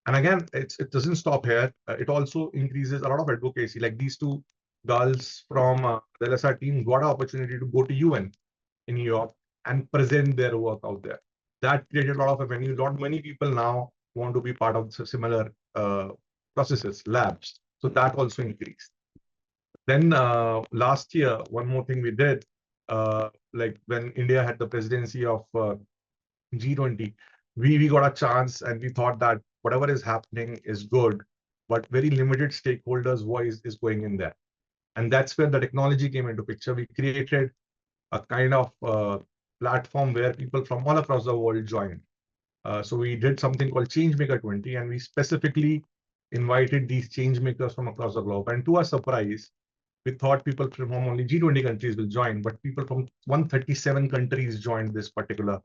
And again, it doesn't stop here. It also increases a lot of advocacy. Like these two girls from the LSR team got an opportunity to go to UN in New York and present their work out there. That created a lot of avenue. Not many people now want to be part of similar processes, labs. So that also increased. Then last year, one more thing we did, like when India had the presidency of G20, we got a chance and we thought that whatever is happening is good, but very limited stakeholders' voice is going in there. And that's where the technology came into picture. We created a kind of platform where people from all across the world joined. So we did something called Changemaker 20, and we specifically invited these changemakers from across the globe. And to our surprise, we thought people from only G20 countries will join, but people from 137 countries joined this particular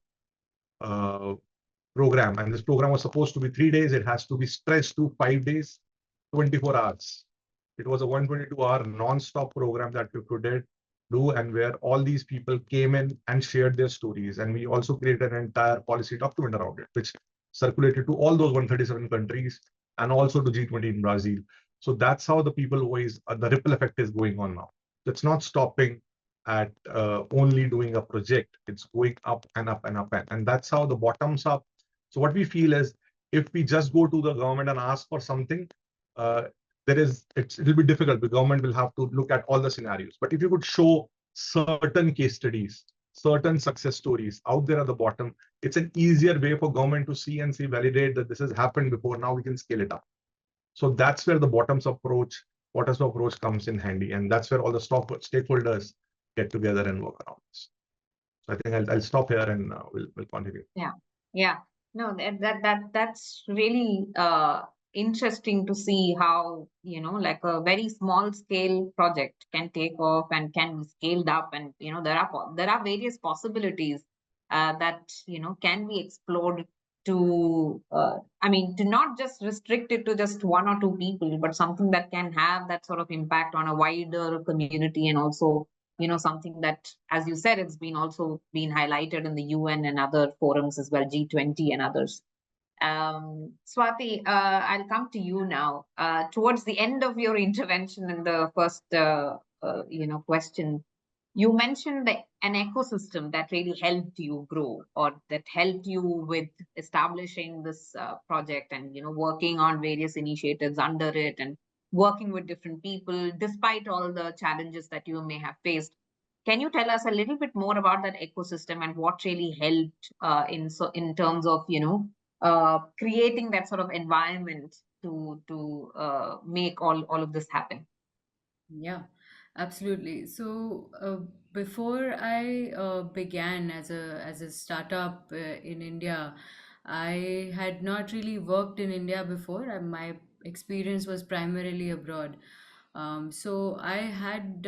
program. And this program was supposed to be 3 days. It has to be stretched to 5 days, 24 hours. It was a 122-hour non-stop program that we could do, and where all these people came in and shared their stories. And we also created an entire policy document around it, which circulated to all those 137 countries and also to G20 in Brazil. So that's how the people voice, the ripple effect is going on now. It's not stopping at only doing a project. It's going up and up and up. And that's how the bottoms up. So what we feel is, if we just go to the government and ask for something, it'll be difficult. The government will have to look at all the scenarios. But if you could show certain case studies, certain success stories out there at the bottom, it's an easier way for government to see and validate that this has happened before. Now we can scale it up. So that's where the bottoms approach comes in handy, and that's where all the stakeholders get together and work around this. So I think I'll stop here and we'll continue.
Yeah. No, that's really interesting to see how, like a very small scale project can take off and can be scaled up, and there are various possibilities that can be explored to to not just restrict it to just one or two people, but something that can have that sort of impact on a wider community, and also something that, as you said, it's also been highlighted in the UN and other forums as well, G20 and others. Swati, I'll come to you now. Towards the end of your intervention in the first, question, you mentioned an ecosystem that really helped you grow, or that helped you with establishing this project, and working on various initiatives under it, and working with different people despite all the challenges that you may have faced. Can you tell us a little bit more about that ecosystem and what really helped in terms of creating that sort of environment to make all of this happen?
Yeah, absolutely. So before I began as a startup in India, I had not really worked in India before. My experience was primarily abroad. So I had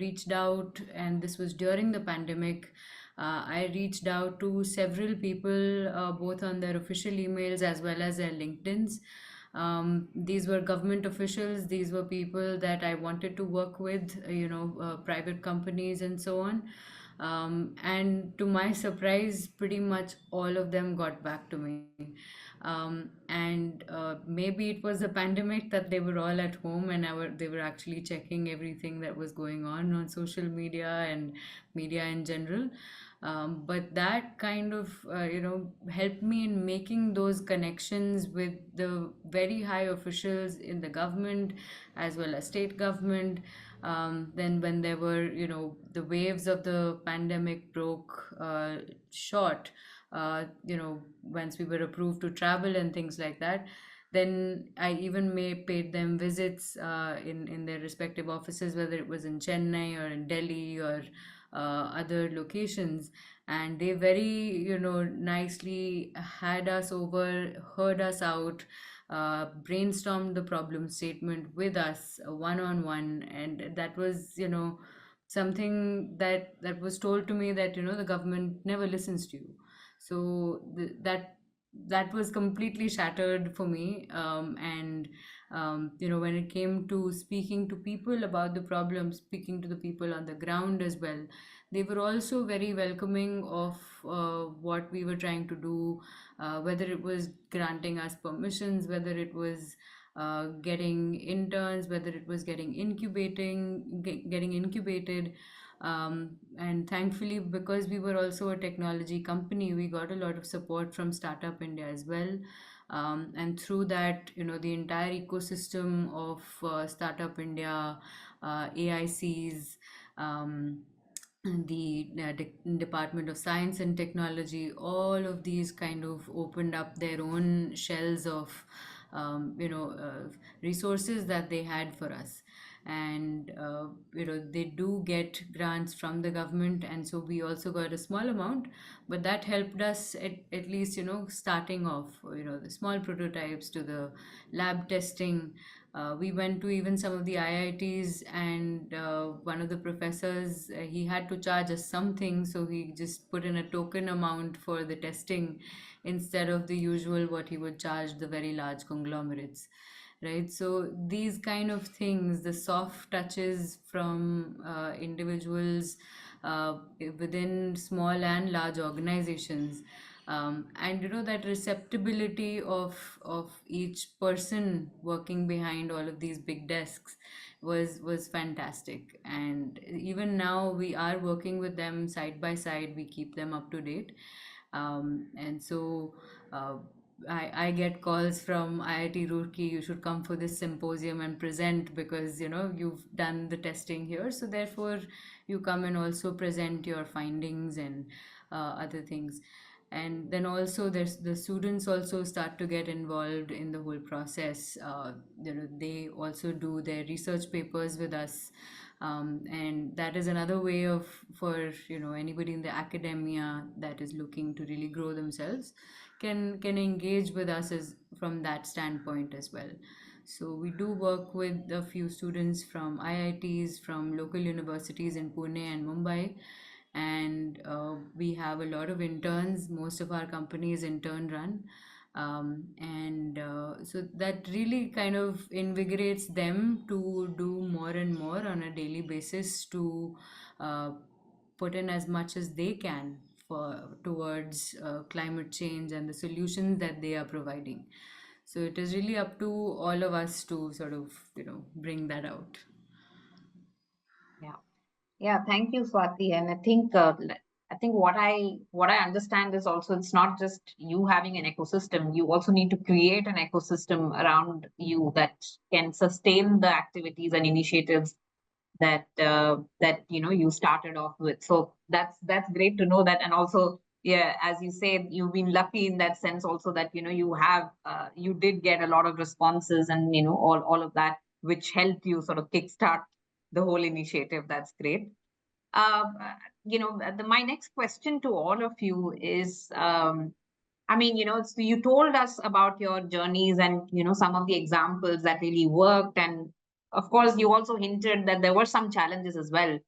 reached out, and this was during the pandemic. I reached out to several people, both on their official emails as well as their LinkedIn's. These were government officials, these were people that I wanted to work with, private companies and so on. And to my surprise, pretty much all of them got back to me. And maybe it was the pandemic that they were all at home, and they were actually checking everything that was going on social media and media in general. But that kind of helped me in making those connections with the very high officials in the government as well as state government. Then when there were the waves of the pandemic broke short, once we were approved to travel and things like that, then I even paid them visits in their respective offices, whether it was in Chennai or in Delhi or other locations. And they very nicely had us over, heard us out, brainstormed the problem statement with us one on one. And that was something that was told to me, that the government never listens to you. So that was completely shattered for me. And when it came to speaking to people about the problem, speaking to the people on the ground as well, they were also very welcoming of what we were trying to do, whether it was granting us permissions, whether it was getting interns, whether it was getting incubated. And thankfully, because we were also a technology company, we got a lot of support from Startup India as well. And through that, the entire ecosystem of Startup India, AICs, the Department of Science and Technology, all of these kind of opened up their own shells of resources that they had for us. And they do get grants from the government, and so we also got a small amount, but that helped us at least starting off, the small prototypes to the lab testing. We went to even some of the IITs, and one of the professors, he had to charge us something, so he just put in a token amount for the testing instead of the usual what he would charge the very large conglomerates. Right, so these kind of things, the soft touches from individuals within small and large organizations, and that receptibility of each person working behind all of these big desks was fantastic. And even now we are working with them side by side, we keep them up to date. And so I get calls from IIT Roorkee, you should come for this symposium and present, because you've done the testing here, so therefore you come and also present your findings and other things. And then also there's the students also start to get involved in the whole process. They also do their research papers with us. And that is another way for anybody in the academia that is looking to really grow themselves can engage with us from that standpoint as well. So we do work with a few students from IITs, from local universities in Pune and Mumbai, and we have a lot of interns. Most of our company is intern run. So that really kind of invigorates them to do more and more on a daily basis, to put in as much as they can towards climate change and the solutions that they are providing. So it is really up to all of us to sort of bring that out.
Yeah, thank you, Swati. And I think what I understand is also, it's not just you having an ecosystem. You also need to create an ecosystem around you that can sustain the activities and initiatives that you started off with. So that's great to know that. And also, yeah, as you said, you've been lucky in that sense also, that you did get a lot of responses, and all of that, which helped you sort of kickstart the whole initiative. That's great. My next question to all of you is, so you told us about your journeys and, some of the examples that really worked. And of course, you also hinted that there were some challenges as well.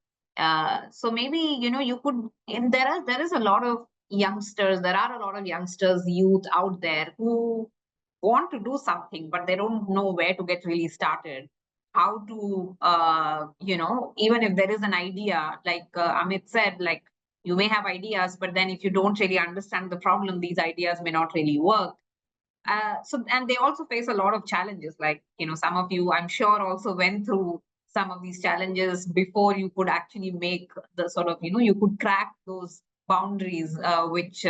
So maybe, you could, and there is a lot of youngsters, youth out there who want to do something, but they don't know where to get really started. How to, even if there is an idea, like Amit said, like you may have ideas, but then if you don't really understand the problem, these ideas may not really work. And they also face a lot of challenges. Like, some of you, I'm sure, also went through some of these challenges before you could actually make the sort of, you could crack those boundaries, which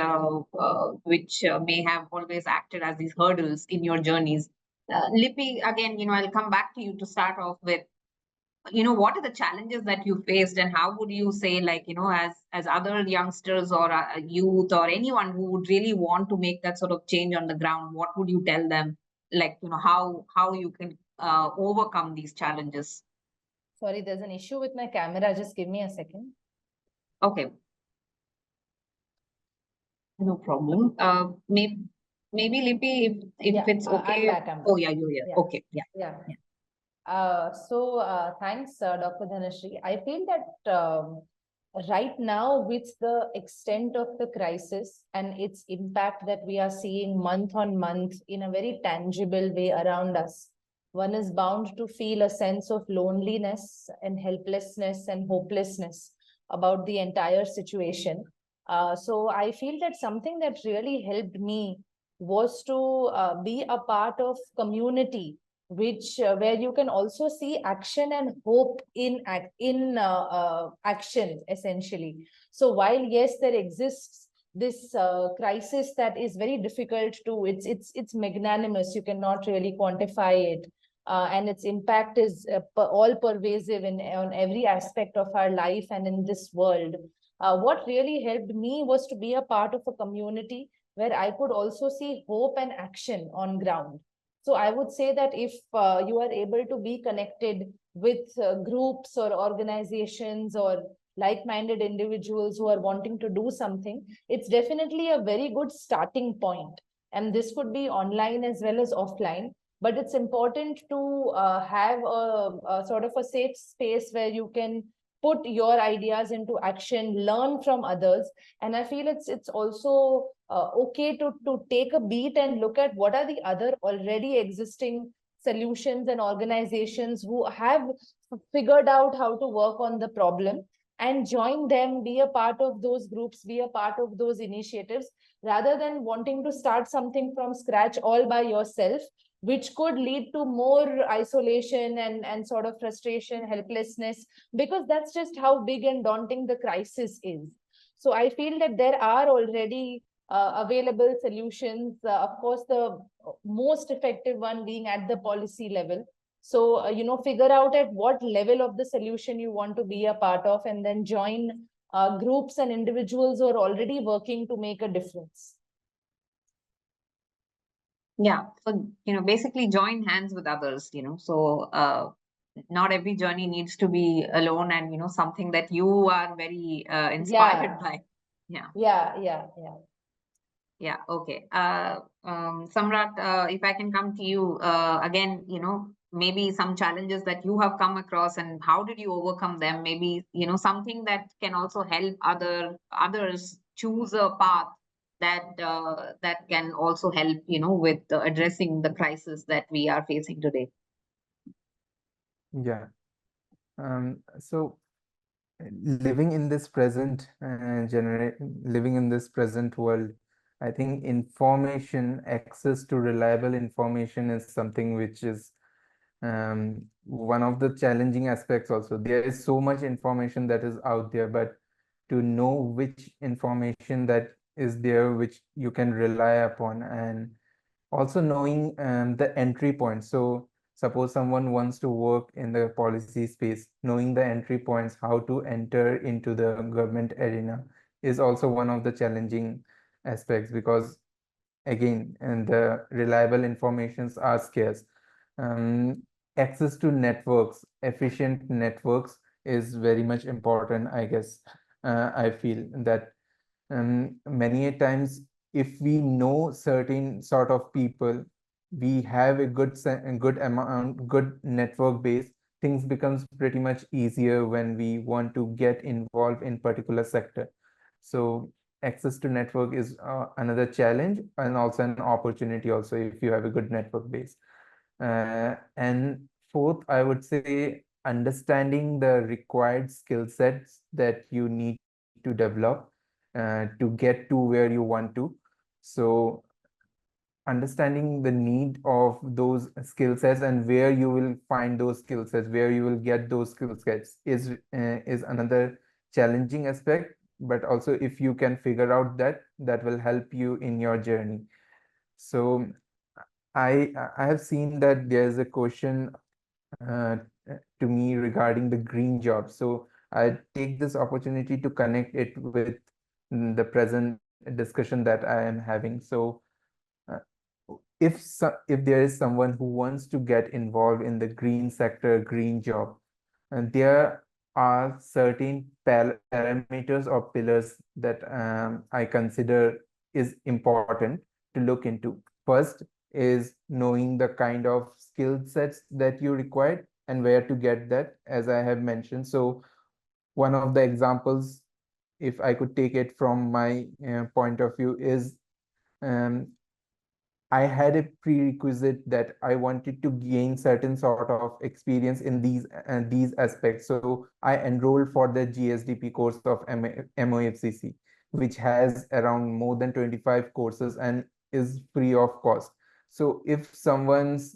may have always acted as these hurdles in your journeys. Lipi, again, I'll come back to you to start off with, what are the challenges that you faced, and how would you say, like, as other youngsters or youth or anyone who would really want to make that sort of change on the ground, what would you tell them, like, how you can overcome these challenges?
Sorry, there's an issue with my camera. Just give me a second.
Okay, no problem. Maybe Lipi, if
Yeah,
it's okay.
I'm back.
Oh yeah, you're here.
Yeah.
Okay, yeah.
Yeah. Thanks, Dr. Dhanasree. I feel that right now, with the extent of the crisis and its impact that we are seeing month on month in a very tangible way around us, one is bound to feel a sense of loneliness and helplessness and hopelessness about the entire situation. So I feel that something that really helped me was to be a part of community, which where you can also see action and hope in action, essentially. So while yes, there exists this crisis that is very difficult to, it's magnanimous, you cannot really quantify it, and its impact is all pervasive on every aspect of our life and in this world. What really helped me was to be a part of a community where I could also see hope and action on ground. So I would say that if you are able to be connected with groups or organizations or like-minded individuals who are wanting to do something, it's definitely a very good starting point. And this could be online as well as offline. But it's important to have a sort of a safe space where you can put your ideas into action, learn from others. And I feel it's also okay to take a beat and look at what are the other already existing solutions and organizations who have figured out how to work on the problem, and join them, be a part of those groups, be a part of those initiatives, rather than wanting to start something from scratch all by yourself, which could lead to more isolation and sort of frustration, helplessness, because that's just how big and daunting the crisis is. So I feel that there are already available solutions. Of course, the most effective one being at the policy level. So, figure out at what level of the solution you want to be a part of, and then join groups and individuals who are already working to make a difference.
Yeah, so, basically join hands with others, so not every journey needs to be alone, and, something that you are very inspired by. Yeah, okay. Samrat, if I can come to you again, maybe some challenges that you have come across and how did you overcome them? Maybe, something that can also help others choose a path that can also help, with addressing the crisis that we are facing today.
Yeah. So living in this present living in this present world, I think access to reliable information is something which is one of the challenging aspects also. There is so much information that is out there, but to know which information that is there which you can rely upon, and also knowing the entry point. So suppose someone wants to work in the policy space, knowing the entry points, how to enter into the government arena is also one of the challenging aspects, because again, and the reliable informations are scarce. Access to networks, efficient networks is very much important, I guess. I feel that many a times, if we know certain sort of people, we have a good network base, things becomes pretty much easier when we want to get involved in particular sector. So access to network is another challenge, and also an opportunity also if you have a good network base. And fourth, I would say understanding the required skill sets that you need to to develop to get to where you want to. So understanding the need of those skill sets and where you will find those skill sets, where you will get those skill sets is another challenging aspect. But also, if you can figure out that, that will help you in your journey. So I have seen that there's a question uh, to me regarding the green job. So I take this opportunity to connect it with the present discussion that I am having. So uh, if there is someone who wants to get involved in the green sector, green job, and there are certain parameters or pillars that I consider is important to look into. First is knowing the kind of skill sets that you require and where to get that, as I have mentioned. So one of the examples, if I could take it from my point of view, is um, I had a prerequisite that I wanted to gain certain sort of experience in these aspects. So I enrolled for the GSDP course of MOFCC, which has around more than 25 courses and is free of cost. So if someone's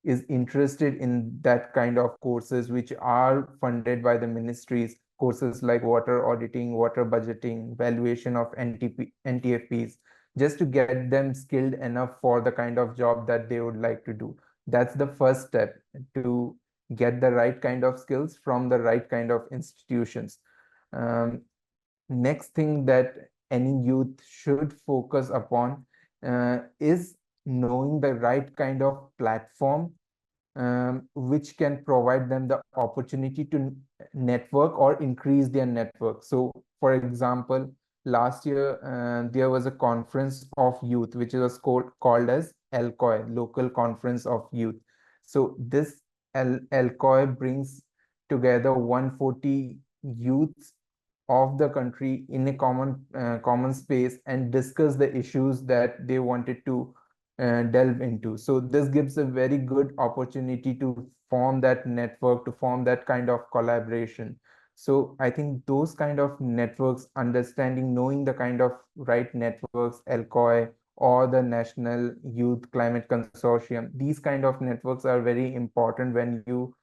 is interested in that kind of courses which are funded by the ministries, courses like water auditing, water budgeting, valuation of NTFPs, just to get them skilled enough for the kind of job that they would like to do. That's the first step, to get the right kind of skills from the right kind of institutions. Next thing that any youth should focus upon is knowing the right kind of platform which can provide them the opportunity to network or increase their network. So, for example, last year there was a conference of youth, which was called as LCOI, Local Conference of Youth. So this LCOI brings together 140 youths of the country in a common space and discuss the issues that they wanted to delve into. So this gives a very good opportunity to form that network, to form that kind of collaboration. So I think those kind of networks, understanding, knowing the kind of right networks, LCOI or the National Youth Climate Consortium, these kind of networks are very important when you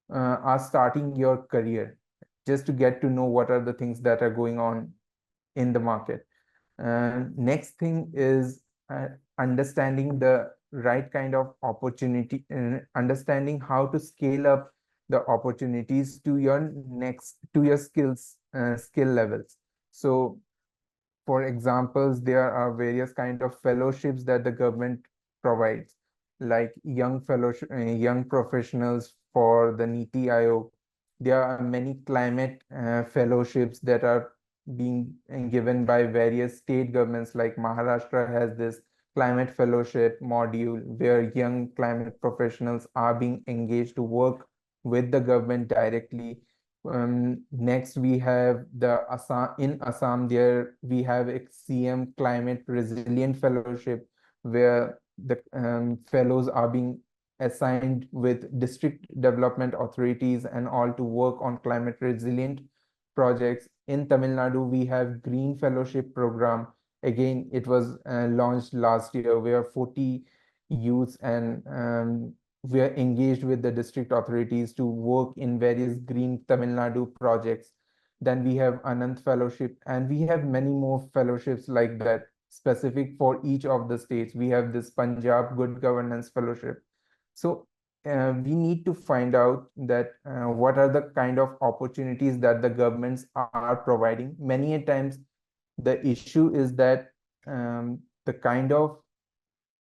are starting your career, just to get to know what are the things that are going on in the market. Next thing is understanding the right kind of opportunity, understanding how to scale up the opportunities to your skill levels. So for examples, there are various kind of fellowships that the government provides, like young professionals for the Niti Aayog. There are many climate fellowships that are being given by various state governments, like Maharashtra has this climate fellowship module where young climate professionals are being engaged to work with the government directly. Next, we have the Assam. There we have a CM Climate Resilient Fellowship, where the fellows are being assigned with district development authorities and all to work on climate resilient projects. In Tamil Nadu, we have Green Fellowship Program. Again, it was launched last year, where 40 youths and we are engaged with the district authorities to work in various green Tamil Nadu projects. Then we have Anant Fellowship, and we have many more fellowships like that, specific for each of the states. We have this Punjab Good Governance Fellowship. So we need to find out that what are the kind of opportunities that the governments are providing. Many a times, the issue is that the kind of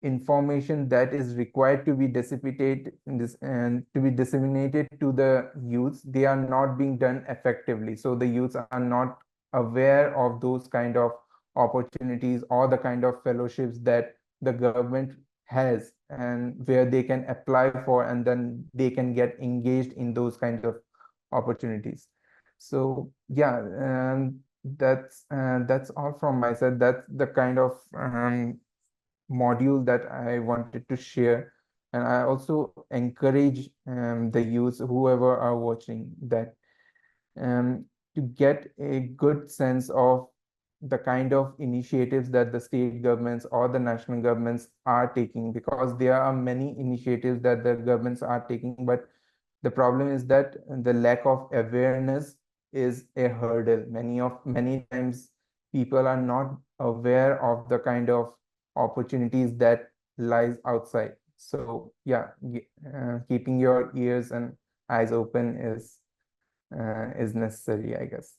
information that is required to be dissipated in this and to be disseminated to the youths, they are not being done effectively. So the youths are not aware of those kind of opportunities or the kind of fellowships that the government has and where they can apply for, and then they can get engaged in those kinds of opportunities. So yeah, that's all from my side. That's the kind of module that I wanted to share. And I also encourage the youth, whoever are watching, that to get a good sense of the kind of initiatives that the state governments or the national governments are taking, because there are many initiatives that the governments are taking, but the problem is that the lack of awareness is a hurdle. Many times people are not aware of the kind of opportunities that lies outside. So yeah, keeping your ears and eyes open is necessary, I guess.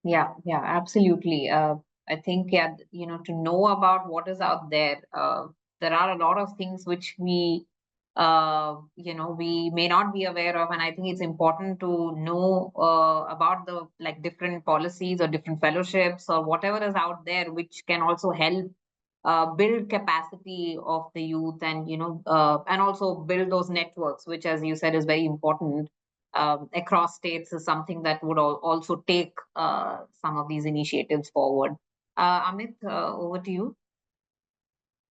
Yeah, absolutely. I think, yeah, to know about what is out there, there are a lot of things which we may not be aware of, and I think it's important to know about the different policies or different fellowships or whatever is out there, which can also help build capacity of the youth, and and also build those networks, which, as you said, is very important across states, is something that would also take some of these initiatives forward. Amit, over to you.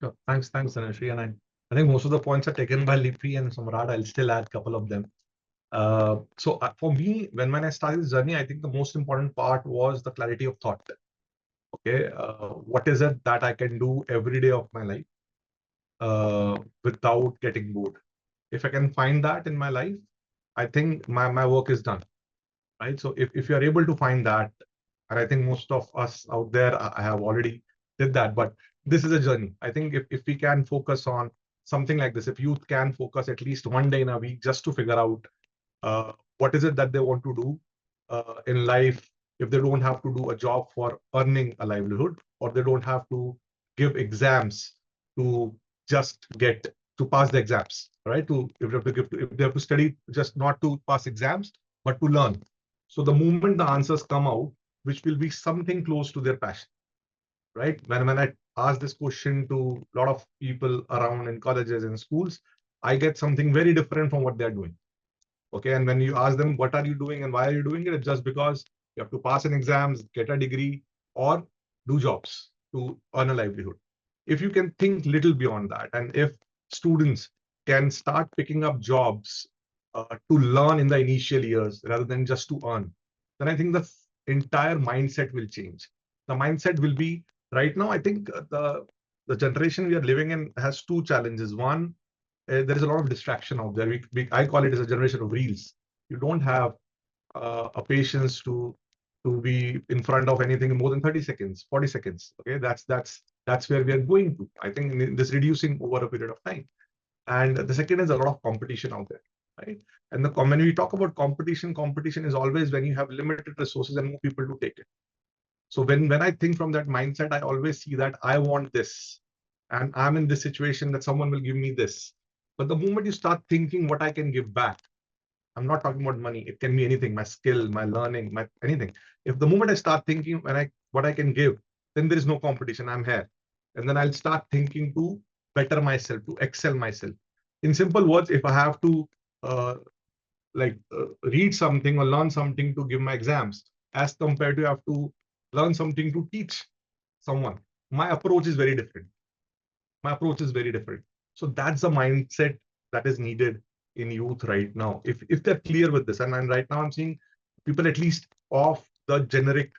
Sure. Thanks, Dhanasree. And I think most of the points are taken by Lipi and Samrat. I'll still add a couple of them. So for me, when I started this journey, I think the most important part was the clarity of thought. Okay, what is it that I can do every day of my life without getting bored? If I can find that in my life, I think my work is done, right? So if you're able to find that, and I think most of us out there, I have already did that, but this is a journey. I think if we can focus on something like this, if youth can focus at least one day in a week just to figure out what is it that they want to do in life, if they don't have to do a job for earning a livelihood, or they don't have to give exams to just get to pass the exams, right? If they have to study just not to pass exams, but to learn. So the moment the answers come out, which will be something close to their passion, right? When I ask this question to a lot of people around in colleges and schools, I get something very different from what they're doing. Okay, and when you ask them, what are you doing and why are you doing it? It's just because you have to pass an exams, get a degree, or do jobs to earn a livelihood. If you can think little beyond that, and if students can start picking up jobs to learn in the initial years rather than just to earn, then I think the entire mindset will change. The mindset will be, right now, I think the generation we are living in has two challenges. One, there is a lot of distraction out there. I call it as a generation of reels. You don't have a patience to be in front of anything more than 30 seconds, 40 seconds. Okay, that's where we are going to. I think in this reducing over a period of time. And the second is a lot of competition out there, right? And when we talk about competition is always when you have limited resources and more people to take it. So when I think from that mindset, I always see that I want this, and I'm in this situation that someone will give me this. But the moment you start thinking what I can give back, I'm not talking about money. It can be anything, my skill, my learning, my anything. If the moment I start thinking what I can give, then there is no competition. I'm here. And then I'll start thinking to better myself, to excel myself. In simple words, if I have to read something or learn something to give my exams, as compared to have to learn something to teach someone, my approach is very different. So that's the mindset that is needed in youth right now. If they're clear with this, and right now I'm seeing people at least off the generic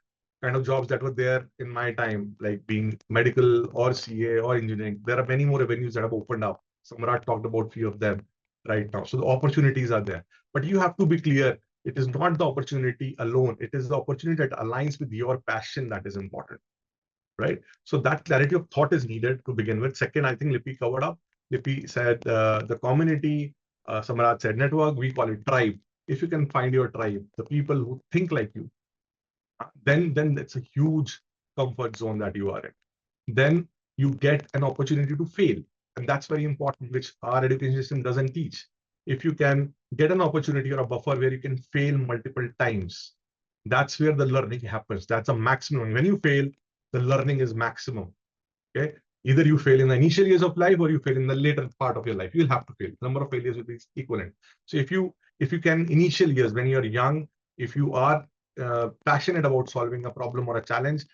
kind of jobs that were there in my time, like being medical or CA or engineering. There are many more avenues that have opened up. Samrat talked about a few of them right now. So the opportunities are there. But you have to be clear, it is not the opportunity alone. It is the opportunity that aligns with your passion that is important, right? So that clarity of thought is needed to begin with. Second, I think Lipi covered up. Lipi said the community, Samrat said network, we call it tribe. If you can find your tribe, the people who think like you, then it's a huge comfort zone that you are in. Then you get an opportunity to fail. And that's very important, which our education system doesn't teach. If you can get an opportunity or a buffer where you can fail multiple times, that's where the learning happens. That's a maximum. When you fail, the learning is maximum. Okay. Either you fail in the initial years of life or you fail in the later part of your life. You'll have to fail. The number of failures will be equivalent. So if you can, initial years, when you're young, if you are passionate about solving a problem or a challenge,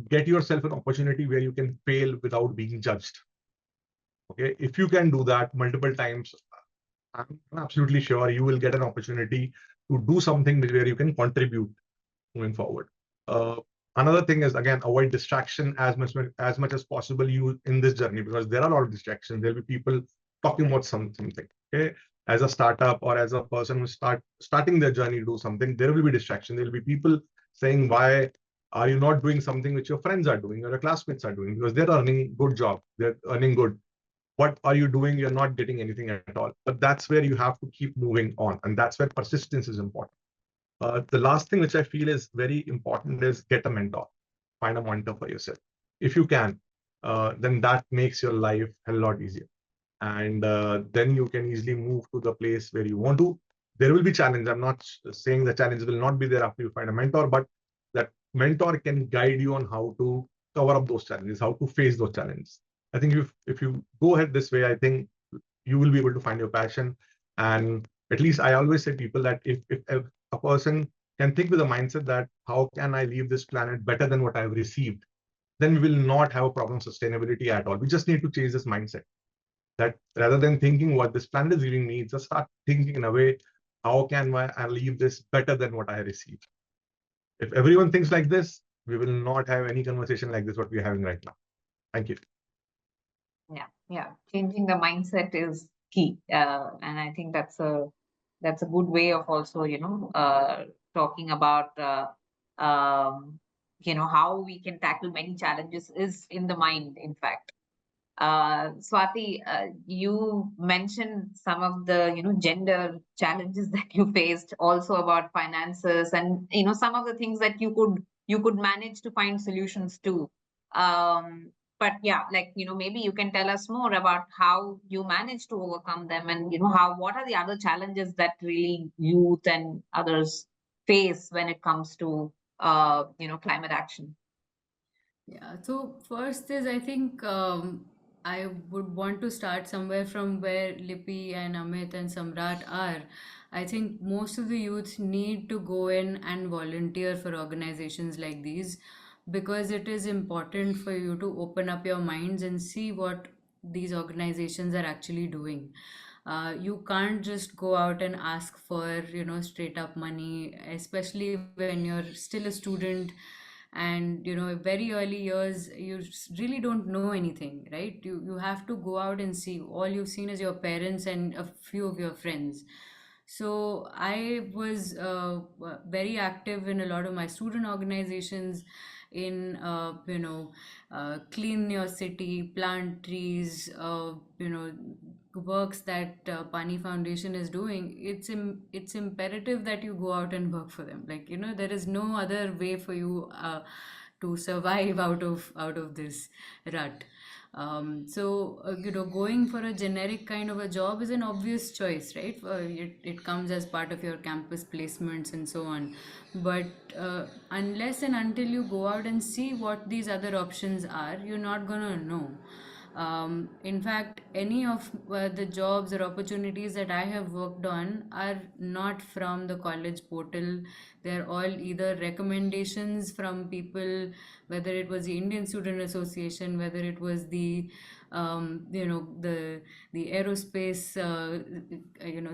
get yourself an opportunity where you can fail without being judged. Okay. If you can do that multiple times, I'm absolutely sure you will get an opportunity to do something where you can contribute moving forward. Another thing is, again, avoid distraction as much as possible you in this journey, because there are a lot of distractions. There'll be people talking about something. Okay, as a startup or as a person who's starting their journey to do something, there will be distraction. There'll be people saying, why are you not doing something which your friends are doing or your classmates are doing? Because they're earning good job, they're earning good. What are you doing? You're not getting anything at all. But that's where you have to keep moving on, and that's where persistence is important. The last thing which I feel is very important is get a mentor. Find a mentor for yourself. If you can, then that makes your life a lot easier. And then you can easily move to the place where you want to. There will be challenge. I'm not saying the challenge will not be there after you find a mentor, but that mentor can guide you on how to cover up those challenges, how to face those challenges. I think if you go ahead this way, I think you will be able to find your passion. And at least I always say people that if a person can think with a mindset that how can I leave this planet better than what I've received, then we will not have a problem sustainability at all. We just need to change this mindset, that rather than thinking what this planet is giving me, just start thinking in a way, how can I leave this better than what I received? If everyone thinks like this, we will not have any conversation like this what we're having right now. Thank you.
Yeah, changing the mindset is key, and I think that's a good way of also talking about how we can tackle many challenges is in the mind, in fact. Swati, you mentioned some of the gender challenges that you faced, also about finances, and some of the things that you could manage to find solutions to. But yeah, maybe you can tell us more about how you managed to overcome them, and what are the other challenges that really youth and others face when it comes to climate action.
Yeah, so first is I think I would want to start somewhere from where Lipi and Amit and Samrat are. I think most of the youth need to go in and volunteer for organizations like these, because it is important for you to open up your minds and see what these organizations are actually doing. You can't just go out and ask for, straight up money, especially when you're still a student and, very early years, you really don't know anything, right? You have to go out and see. All you've seen is your parents and a few of your friends. So I was very active in a lot of my student organizations in clean your city, plant trees, works that Pani Foundation is doing. It's imperative that you go out and work for them. Like, there is no other way for you to survive out of this rut. Going for a generic kind of a job is an obvious choice, right? It comes as part of your campus placements and so on. But unless and until you go out and see what these other options are, you're not gonna know. In fact, any of the jobs or opportunities that I have worked on are not from the college portal. They're all either recommendations from people, whether it was the Indian Student Association, whether it was the the aerospace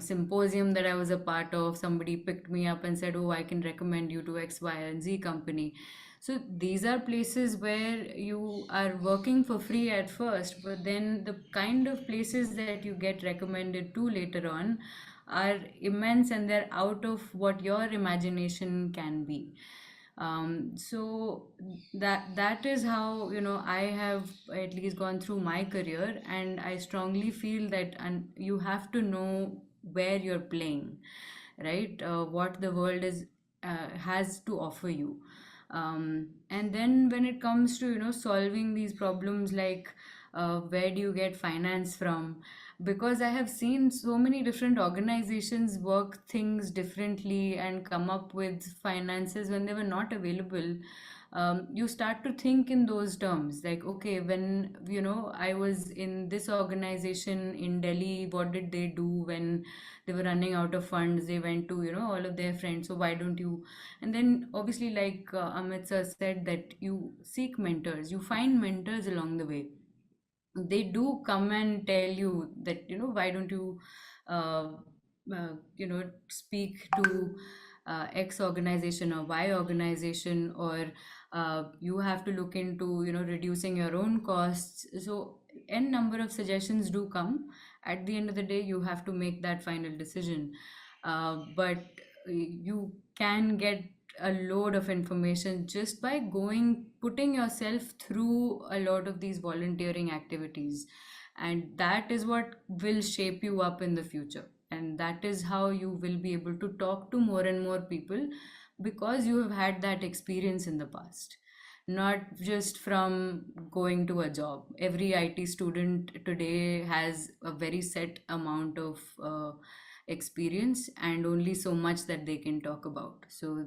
symposium that I was a part of. Somebody picked me up and said, "Oh, I can recommend you to X, Y, and Z company." So these are places where you are working for free at first, but then the kind of places that you get recommended to later on are immense, and they're out of what your imagination can be. So that is how I have at least gone through my career, and I strongly feel that and you have to know where you're playing, right? What the world is has to offer you. And then when it comes to solving these problems, like where do you get finance from? Because I have seen so many different organizations work things differently and come up with finances when they were not available. You start to think in those terms, like, okay, when I was in this organization in Delhi, what did they do when they were running out of funds? They went to all of their friends. So why don't you? And then obviously, like Amit sir said, that you seek mentors, you find mentors along the way. They do come and tell you that why don't you uh, speak to X organization or Y organization, or you have to look into, reducing your own costs. So, n number of suggestions do come. At the end of the day, you have to make that final decision. But you can get a load of information just by putting yourself through a lot of these volunteering activities, and that is what will shape you up in the future, and that is how you will be able to talk to more and more people, because you have had that experience in the past, not just from going to a job. Every IT student today has a very set amount of experience and only so much that they can talk about. So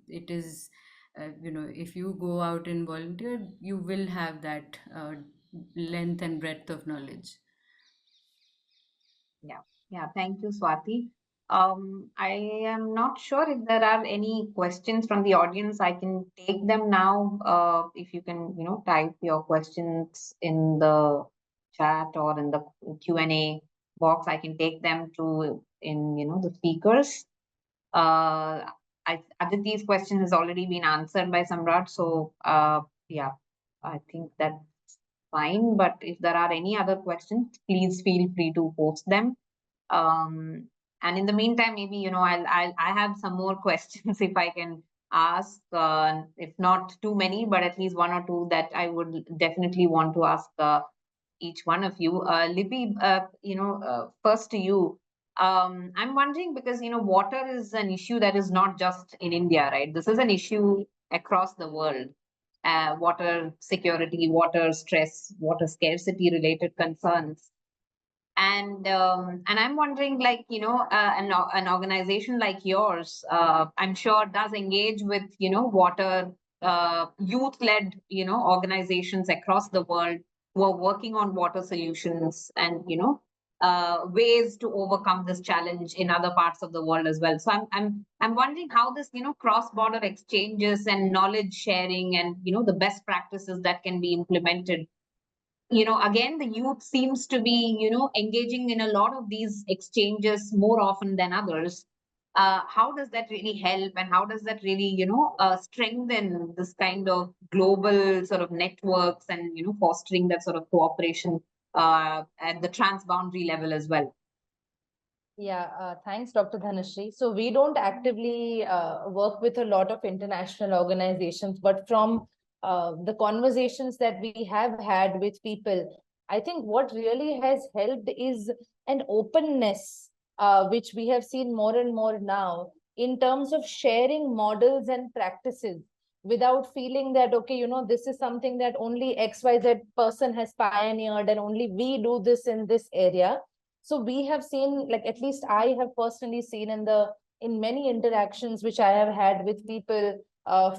it is, if you go out and volunteer, you will have that length and breadth of knowledge.
Yeah, thank you, Swati. I am not sure if there are any questions from the audience. I can take them now. If you can, type your questions in the chat or in the Q&A box, I can take them the speakers. Aditi's question has already been answered by Samrat, so yeah, I think that's fine. But if there are any other questions, please feel free to post them. And in the meantime, maybe I have some more questions if I can ask, if not too many, but at least one or two that I would definitely want to ask each one of you. Lipi, first to you. I'm wondering because water is an issue that is not just in India, right? This is an issue across the world. Water security, water stress, water scarcity related concerns. And I'm wondering, like, an organization like yours, I'm sure does engage with, water, youth-led, organizations across the world who are working on water solutions and, ways to overcome this challenge in other parts of the world as well. So I'm wondering how this, cross-border exchanges and knowledge sharing and, the best practices that can be implemented. Again, the youth seems to be, engaging in a lot of these exchanges more often than others. How does that really help, and how does that really, strengthen this kind of global sort of networks and, fostering that sort of cooperation at the transboundary level as well?
Yeah, thanks, Dr. Dhanasree. So we don't actively work with a lot of international organizations, but from the conversations that we have had with people, I think what really has helped is an openness, which we have seen more and more now in terms of sharing models and practices without feeling that, okay, this is something that only XYZ person has pioneered and only we do this in this area. So we have seen, like, at least I have personally seen in many interactions which I have had with people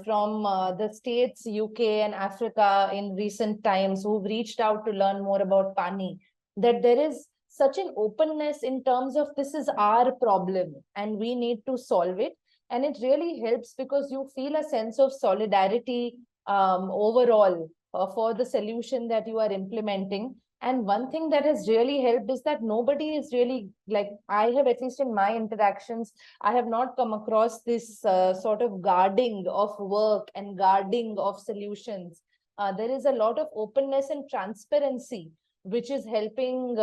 from the States, UK and Africa in recent times who've reached out to learn more about Pani, that there is such an openness in terms of this is our problem and we need to solve it. And it really helps because you feel a sense of solidarity overall for the solution that you are implementing. And one thing that has really helped is that nobody is really, like, I have, at least in my interactions, I have not come across this sort of guarding of work and guarding of solutions. There is a lot of openness and transparency, which is helping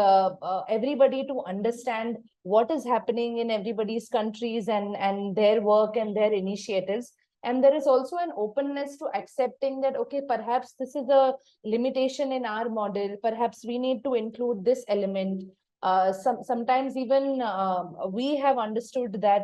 everybody to understand what is happening in everybody's countries and their work and their initiatives. And there is also an openness to accepting that, okay, perhaps this is a limitation in our model. Perhaps we need to include this element. Sometimes even we have understood that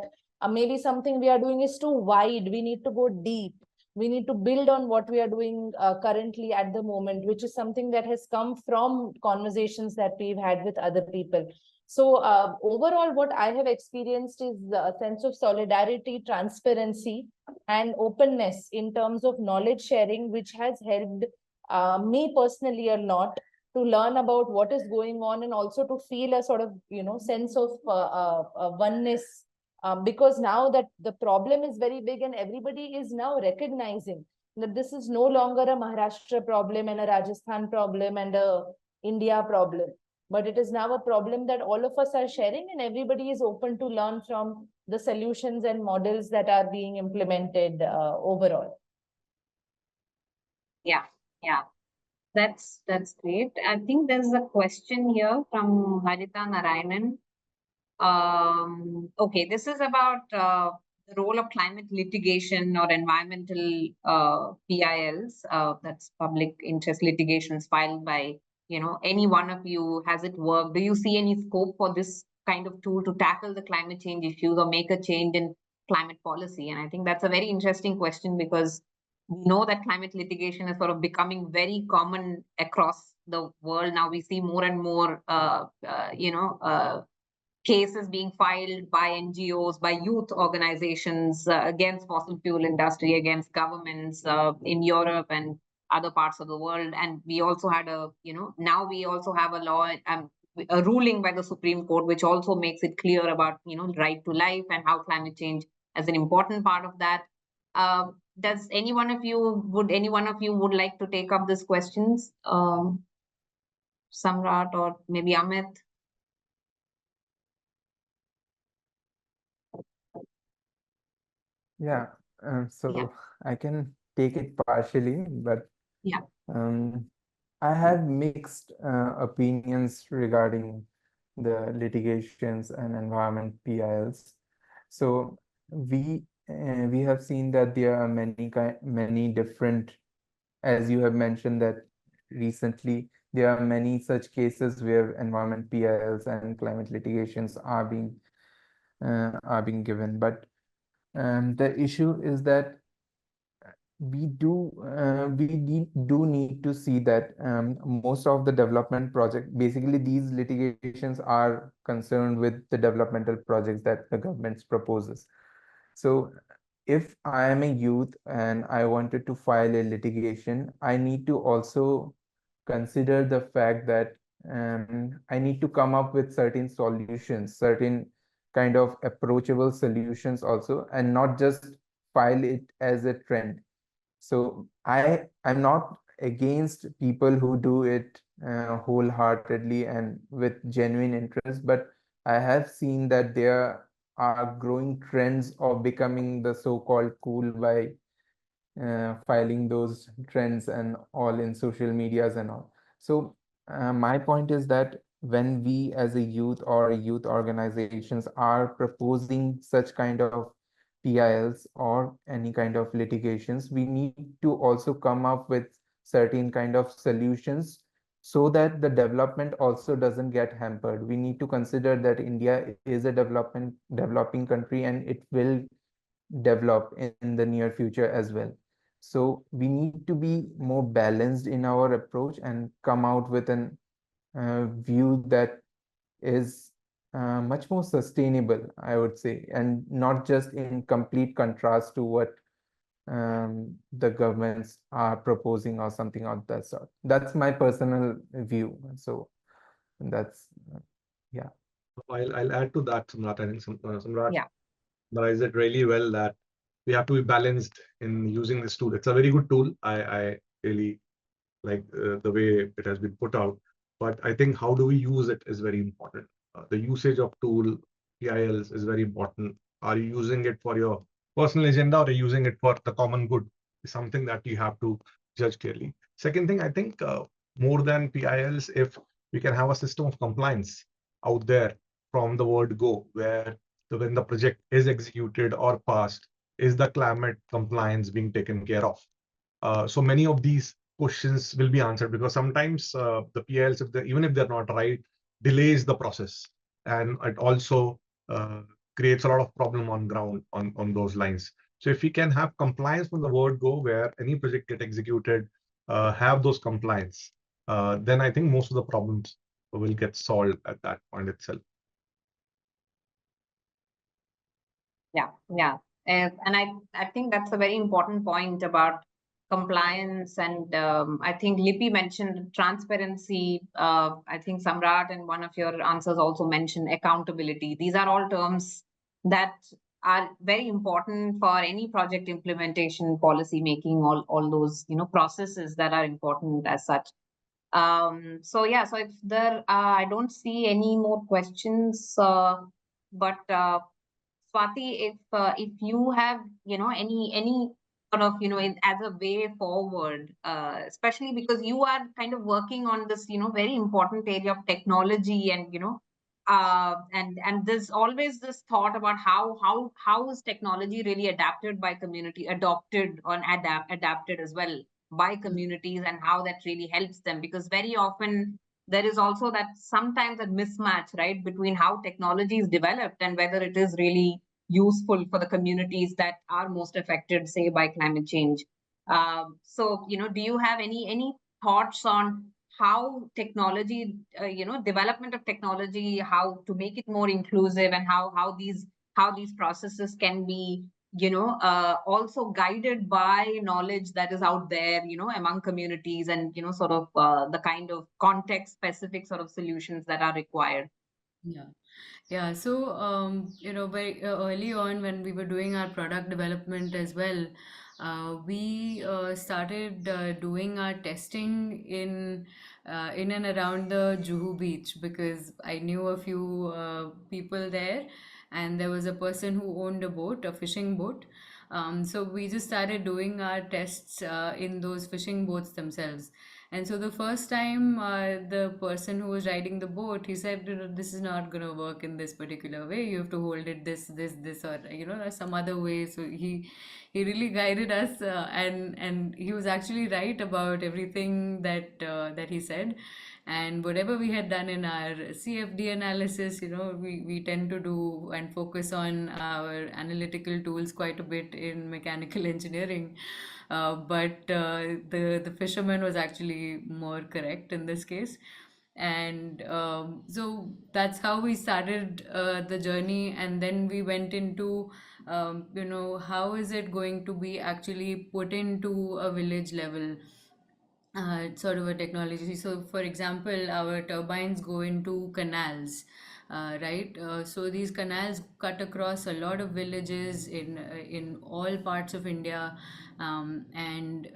maybe something we are doing is too wide. We need to go deep. We need to build on what we are doing currently at the moment, which is something that has come from conversations that we've had with other people. So overall, what I have experienced is a sense of solidarity, transparency, and openness in terms of knowledge sharing, which has helped me personally a lot to learn about what is going on and also to feel a sort of, sense of oneness. Because now that the problem is very big and everybody is now recognizing that this is no longer a Maharashtra problem and a Rajasthan problem and a India problem, but it is now a problem that all of us are sharing, and everybody is open to learn from the solutions and models that are being implemented overall.
Yeah, yeah. That's great. I think there's a question here from Harita Narayanan. Okay, this is about the role of climate litigation or environmental PILs, that's public interest litigations filed by, any one of you. Has it worked? Do you see any scope for this kind of tool to tackle the climate change issues or make a change in climate policy? And I think that's a very interesting question, because we know that climate litigation is sort of becoming very common across the world. Now we see more and more, cases being filed by NGOs, by youth organizations against fossil fuel industry, against governments in Europe and other parts of the world. And we also had now we also have a law, a ruling by the Supreme Court, which also makes it clear about, right to life and how climate change is an important part of that. Does any one of you would like to take up these questions? Samrat or maybe Amit?
Yeah, so
Yeah.
I can take it partially, but
Yeah.
I have mixed opinions regarding the litigations and environment PILs. So we have seen that there are many different, as you have mentioned that recently there are many such cases where environment PILs and climate litigations are being given, but the issue is that we do need to see that most of the development project, basically these litigations are concerned with the developmental projects that the government proposes. So if I am a youth and I wanted to file a litigation, I need to also consider the fact that I need to come up with certain solutions, certain kind of approachable solutions also, and not just file it as a trend. So I'm not against people who do it wholeheartedly and with genuine interest, but I have seen that there are growing trends of becoming the so-called cool by filing those trends and all in social medias and all. So my point is that when we as a youth or youth organizations are proposing such kind of PILs or any kind of litigations, we need to also come up with certain kind of solutions so that the development also doesn't get hampered. We need to consider that India is a developing country and it will develop in the near future as well. So we need to be more balanced in our approach and come out with an view that is much more sustainable, I would say, and not just in complete contrast to what the governments are proposing or something of that sort. That's my personal view. So that's, yeah.
I'll add to that, Samrat. I think Samrat
Yeah.
summarized it really well, that we have to be balanced in using this tool. It's a very good tool. I really like the way it has been put out. But I think how do we use it is very important. The usage of tool PILs is very important. Are you using it for your personal agenda or are you using it for the common good? Is something that you have to judge clearly. Second thing, I think more than PILs, if we can have a system of compliance out there from the word go, where when the project is executed or passed, is the climate compliance being taken care of? So many of these questions will be answered, because sometimes the PILs, even if they're not right, delays the process, and it also creates a lot of problem on ground on those lines. So if we can have compliance from the word go, where any project get executed, have those compliance, then I think most of the problems will get solved at that point itself.
Yeah, yeah. And I think that's a very important point about compliance. And I think Lipi mentioned transparency. I think Samrat and one of your answers also mentioned accountability. These are all terms that are very important for any project implementation, policy making, all those processes that are important as such. So yeah, so if there, I don't see any more questions, but Swati, if you have, any sort of, as a way forward, especially because you are kind of working on this, very important area of technology, and and there's always this thought about how is technology really adopted or adapted as well by communities, and how that really helps them, because very often there is also that sometimes a mismatch, right, between how technology is developed and whether it is really useful for the communities that are most affected, say, by climate change. So, do you have any thoughts on how technology, development of technology, how to make it more inclusive, and how these processes can be, also guided by knowledge that is out there, among communities, and sort of the kind of context specific sort of solutions that are required?
Yeah. Yeah, so very early on when we were doing our product development as well, we started doing our testing in and around the Juhu beach, because I knew a few people there, and there was a person who owned a boat, a fishing boat. So we just started doing our tests in those fishing boats themselves. And so the first time, the person who was riding the boat, he said, this is not going to work in this particular way. You have to hold it this, or some other way. So he really guided us, and he was actually right about everything that he said. And whatever we had done in our CFD analysis, we tend to do and focus on our analytical tools quite a bit in mechanical engineering. But the fisherman was actually more correct in this case. And so that's how we started the journey. And then we went into, how is it going to be actually put into a village level, sort of a technology. So, for example, our turbines go into canals, right? So these canals cut across a lot of villages in all parts of India, and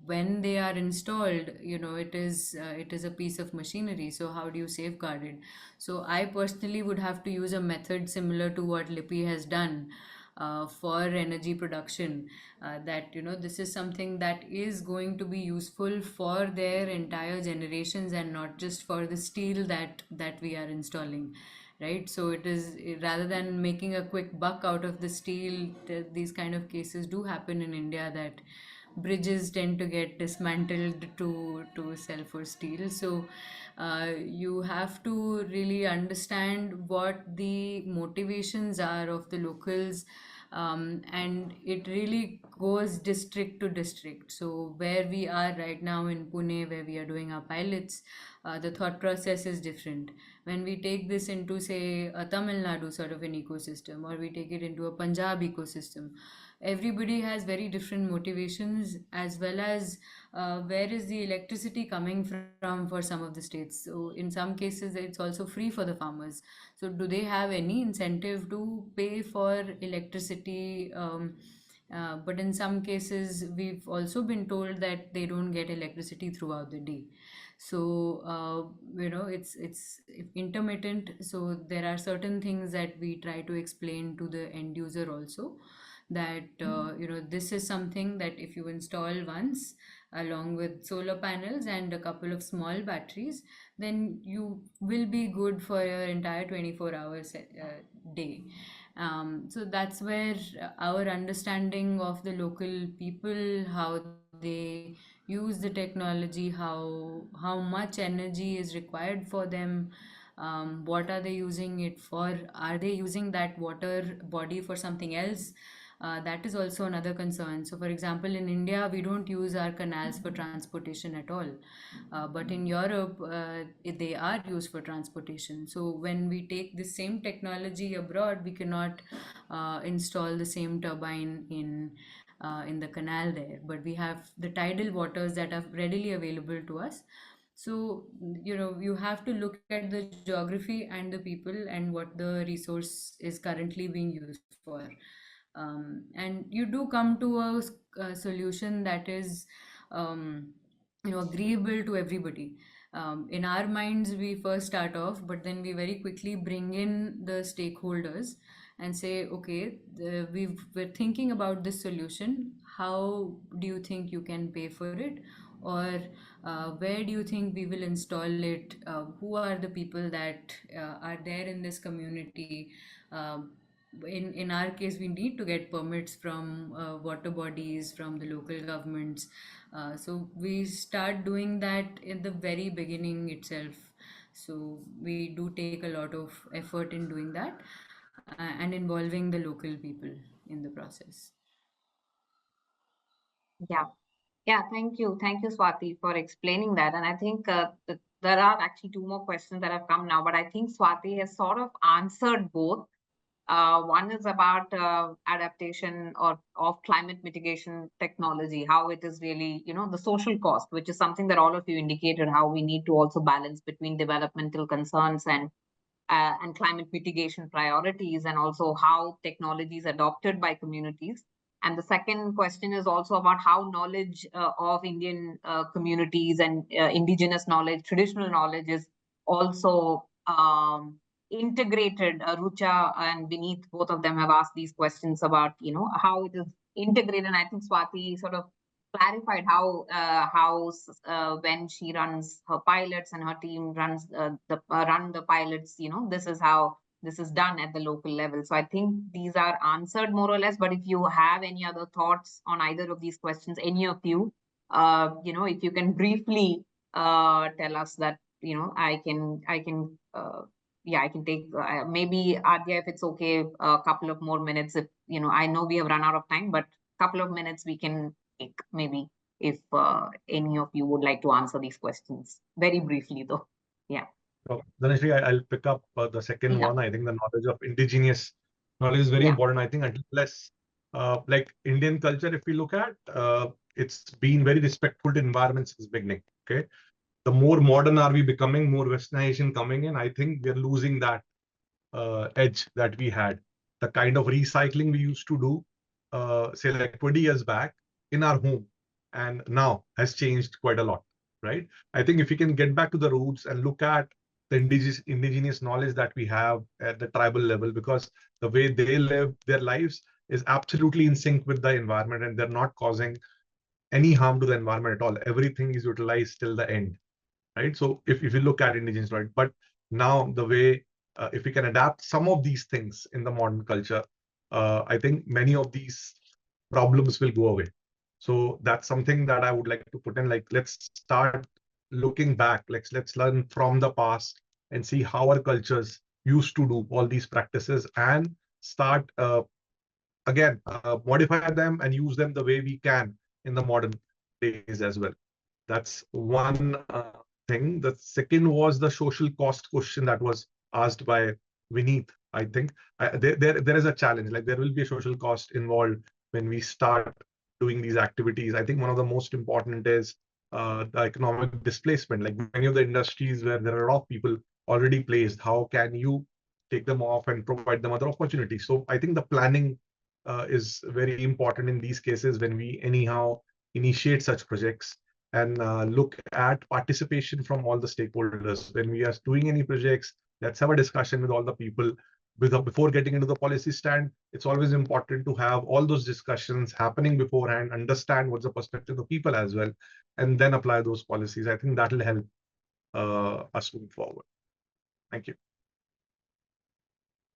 when they are installed, it is a piece of machinery. So how do you safeguard it? So I personally would have to use a method similar to what Lipi has done for energy production, that this is something that is going to be useful for their entire generations, and not just for the steel that we are installing, right? So it is, rather than making a quick buck out of the steel, these kind of cases do happen in India, that bridges tend to get dismantled to sell for steel. So you have to really understand what the motivations are of the locals, and it really goes district to district. So where we are right now in Pune, where we are doing our pilots, the thought process is different. When we take this into, say, a Tamil Nadu sort of an ecosystem, or we take it into a Punjab ecosystem, everybody has very different motivations, as well as where is the electricity coming from for some of the states. So in some cases it's also free for the farmers. So do they have any incentive to pay for electricity? But in some cases we've also been told that they don't get electricity throughout the day. So it's intermittent. So there are certain things that we try to explain to the end user also, that this is something that if you install once, along with solar panels and a couple of small batteries, then you will be good for your entire 24 hours day. So that's where our understanding of the local people, how they use the technology, how much energy is required for them, what are they using it for, are they using that water body for something else? That is also another concern. So, for example, in India, we don't use our canals for transportation at all. But in Europe, they are used for transportation. So, when we take the same technology abroad, we cannot install the same turbine in the canal there. But we have the tidal waters that are readily available to us. So, you have to look at the geography and the people and what the resource is currently being used for. And you do come to a solution that is agreeable to everybody. In our minds, we first start off, but then we very quickly bring in the stakeholders and say, okay, we're thinking about this solution. How do you think you can pay for it? Or where do you think we will install it? Who are the people that are there in this community? In our case, we need to get permits from water bodies, from the local governments. So we start doing that in the very beginning itself. So we do take a lot of effort in doing that and involving the local people in the process.
Yeah. Yeah, thank you. Thank you, Swati, for explaining that. And I think there are actually two more questions that have come now, but I think Swati has sort of answered both. One is about adaptation or of climate mitigation technology, how it is really, the social cost, which is something that all of you indicated, how we need to also balance between developmental concerns and climate mitigation priorities, and also how technology is adopted by communities. And the second question is also about how knowledge of Indian communities and indigenous knowledge, traditional knowledge is also integrated. Rucha and Vineet, both of them have asked these questions about, how it is integrated. And I think Swati sort of clarified how when she runs her pilots and her team runs run the pilots, this is how this is done at the local level. So I think these are answered more or less, but if you have any other thoughts on either of these questions, any of you, if you can briefly tell us that, I can yeah, I can take maybe Adya, if it's okay, a couple of more minutes. If I know we have run out of time, but a couple of minutes we can take, maybe, if any of you would like to answer these questions very briefly, though. Yeah.
So, Dhanasree, I'll pick up the second
Yeah.
one. I think the knowledge of indigenous knowledge is very
Yeah.
important. I think unless like Indian culture, if we look at, it's been very respectful to environment since beginning. Okay, the more modern are we becoming, more westernization coming in, I think we're losing that edge that we had. The kind of recycling we used to do, say like 20 years back in our home, and now has changed quite a lot, right? I think if we can get back to the roots and look at the indigenous knowledge that we have at the tribal level, because the way they live their lives is absolutely in sync with the environment, and they're not causing any harm to the environment at all. Everything is utilized till the end, right? So if you look at indigenous, right, but now the way, if we can adapt some of these things in the modern culture, I think many of these problems will go away. So that's something that I would like to put in, like, let's start looking back, let's learn from the past and see how our cultures used to do all these practices, and start again modify them and use them the way we can in the modern days as well. That's one thing. The second was the social cost question that was asked by Vineet. I think there is a challenge. Like, there will be a social cost involved when we start doing these activities. I think one of the most important is the economic displacement. Like, many of the industries where there are a lot of people already placed, how can you take them off and provide them other opportunities? So I think the planning is very important in these cases when we anyhow initiate such projects, and look at participation from all the stakeholders. When we are doing any projects, let's have a discussion with all the people. Before getting into the policy stand, it's always important to have all those discussions happening beforehand, understand what's the perspective of people as well, and then apply those policies. I think that will help us move forward. Thank you.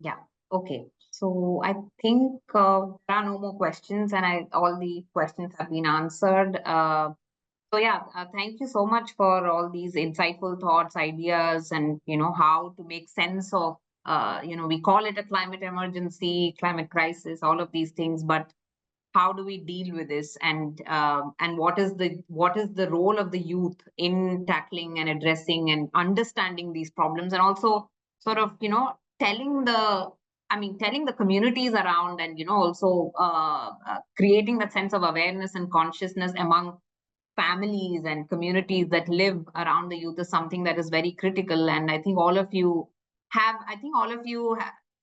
Yeah. Okay. So I think there are no more questions, and all the questions have been answered. So yeah, thank you so much for all these insightful thoughts, ideas, and how to make sense of we call it a climate emergency, climate crisis, all of these things, but how do we deal with this, and what is the role of the youth in tackling and addressing and understanding these problems, and also sort of telling the communities around, and also creating that sense of awareness and consciousness among families and communities that live around the youth is something that is very critical. And I think all of you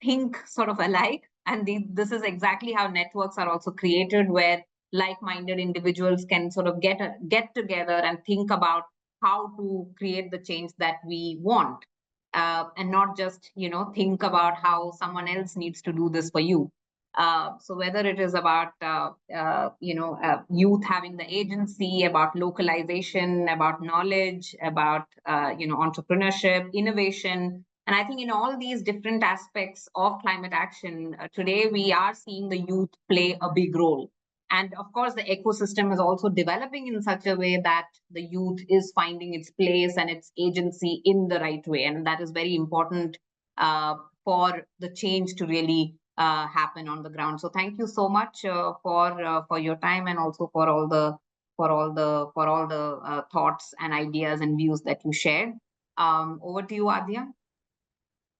think sort of alike, and this is exactly how networks are also created, where like-minded individuals can sort of get together and think about how to create the change that we want, and not just, think about how someone else needs to do this for you. So whether it is about youth having the agency, about localization, about knowledge, about entrepreneurship, innovation, and I think in all these different aspects of climate action, today we are seeing the youth play a big role. And of course, the ecosystem is also developing in such a way that the youth is finding its place and its agency in the right way. And that is very important for the change to really happen on the ground. So thank you so much for your time, and also for all the thoughts and ideas and views that you shared. Over to you, Adya.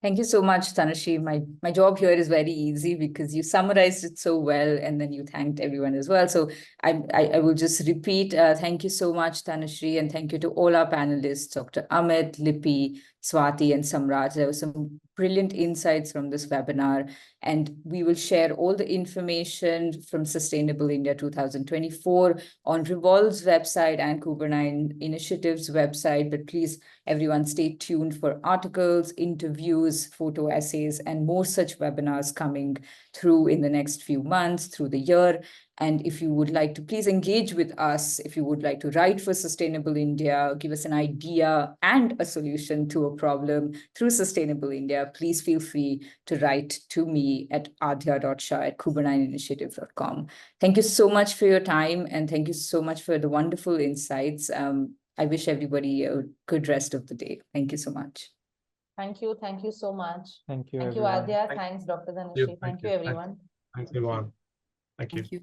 Thank you so much, Dhanasree. My job here is very easy because you summarized it so well, and then you thanked everyone as well. So I will just repeat. Thank you so much, Dhanasree, and thank you to all our panelists, Dr. Amit, Lipi, Swati, and Samrat. There were some brilliant insights from this webinar, and we will share all the information from Sustainable India 2024 on Revolve's website and Kuber9 Initiative's website. But please, everyone, stay tuned for articles, interviews, photo essays, and more such webinars coming through in the next few months, through the year. And if you would like to please engage with us, if you would like to write for Sustainable India, give us an idea and a solution to a problem through Sustainable India, please feel free to write to me at adya.shah@kuber9initiative.com. Thank you so much for your time, and thank you so much for the wonderful insights. I wish everybody a good rest of the day. Thank you so much.
Thank you. Thank you so much.
Thank you,
Thank you,
everyone.
Adya. Thanks, Dr. Dhanasree. Thank you, everyone.
Thanks, everyone. Thank you.
Thank you.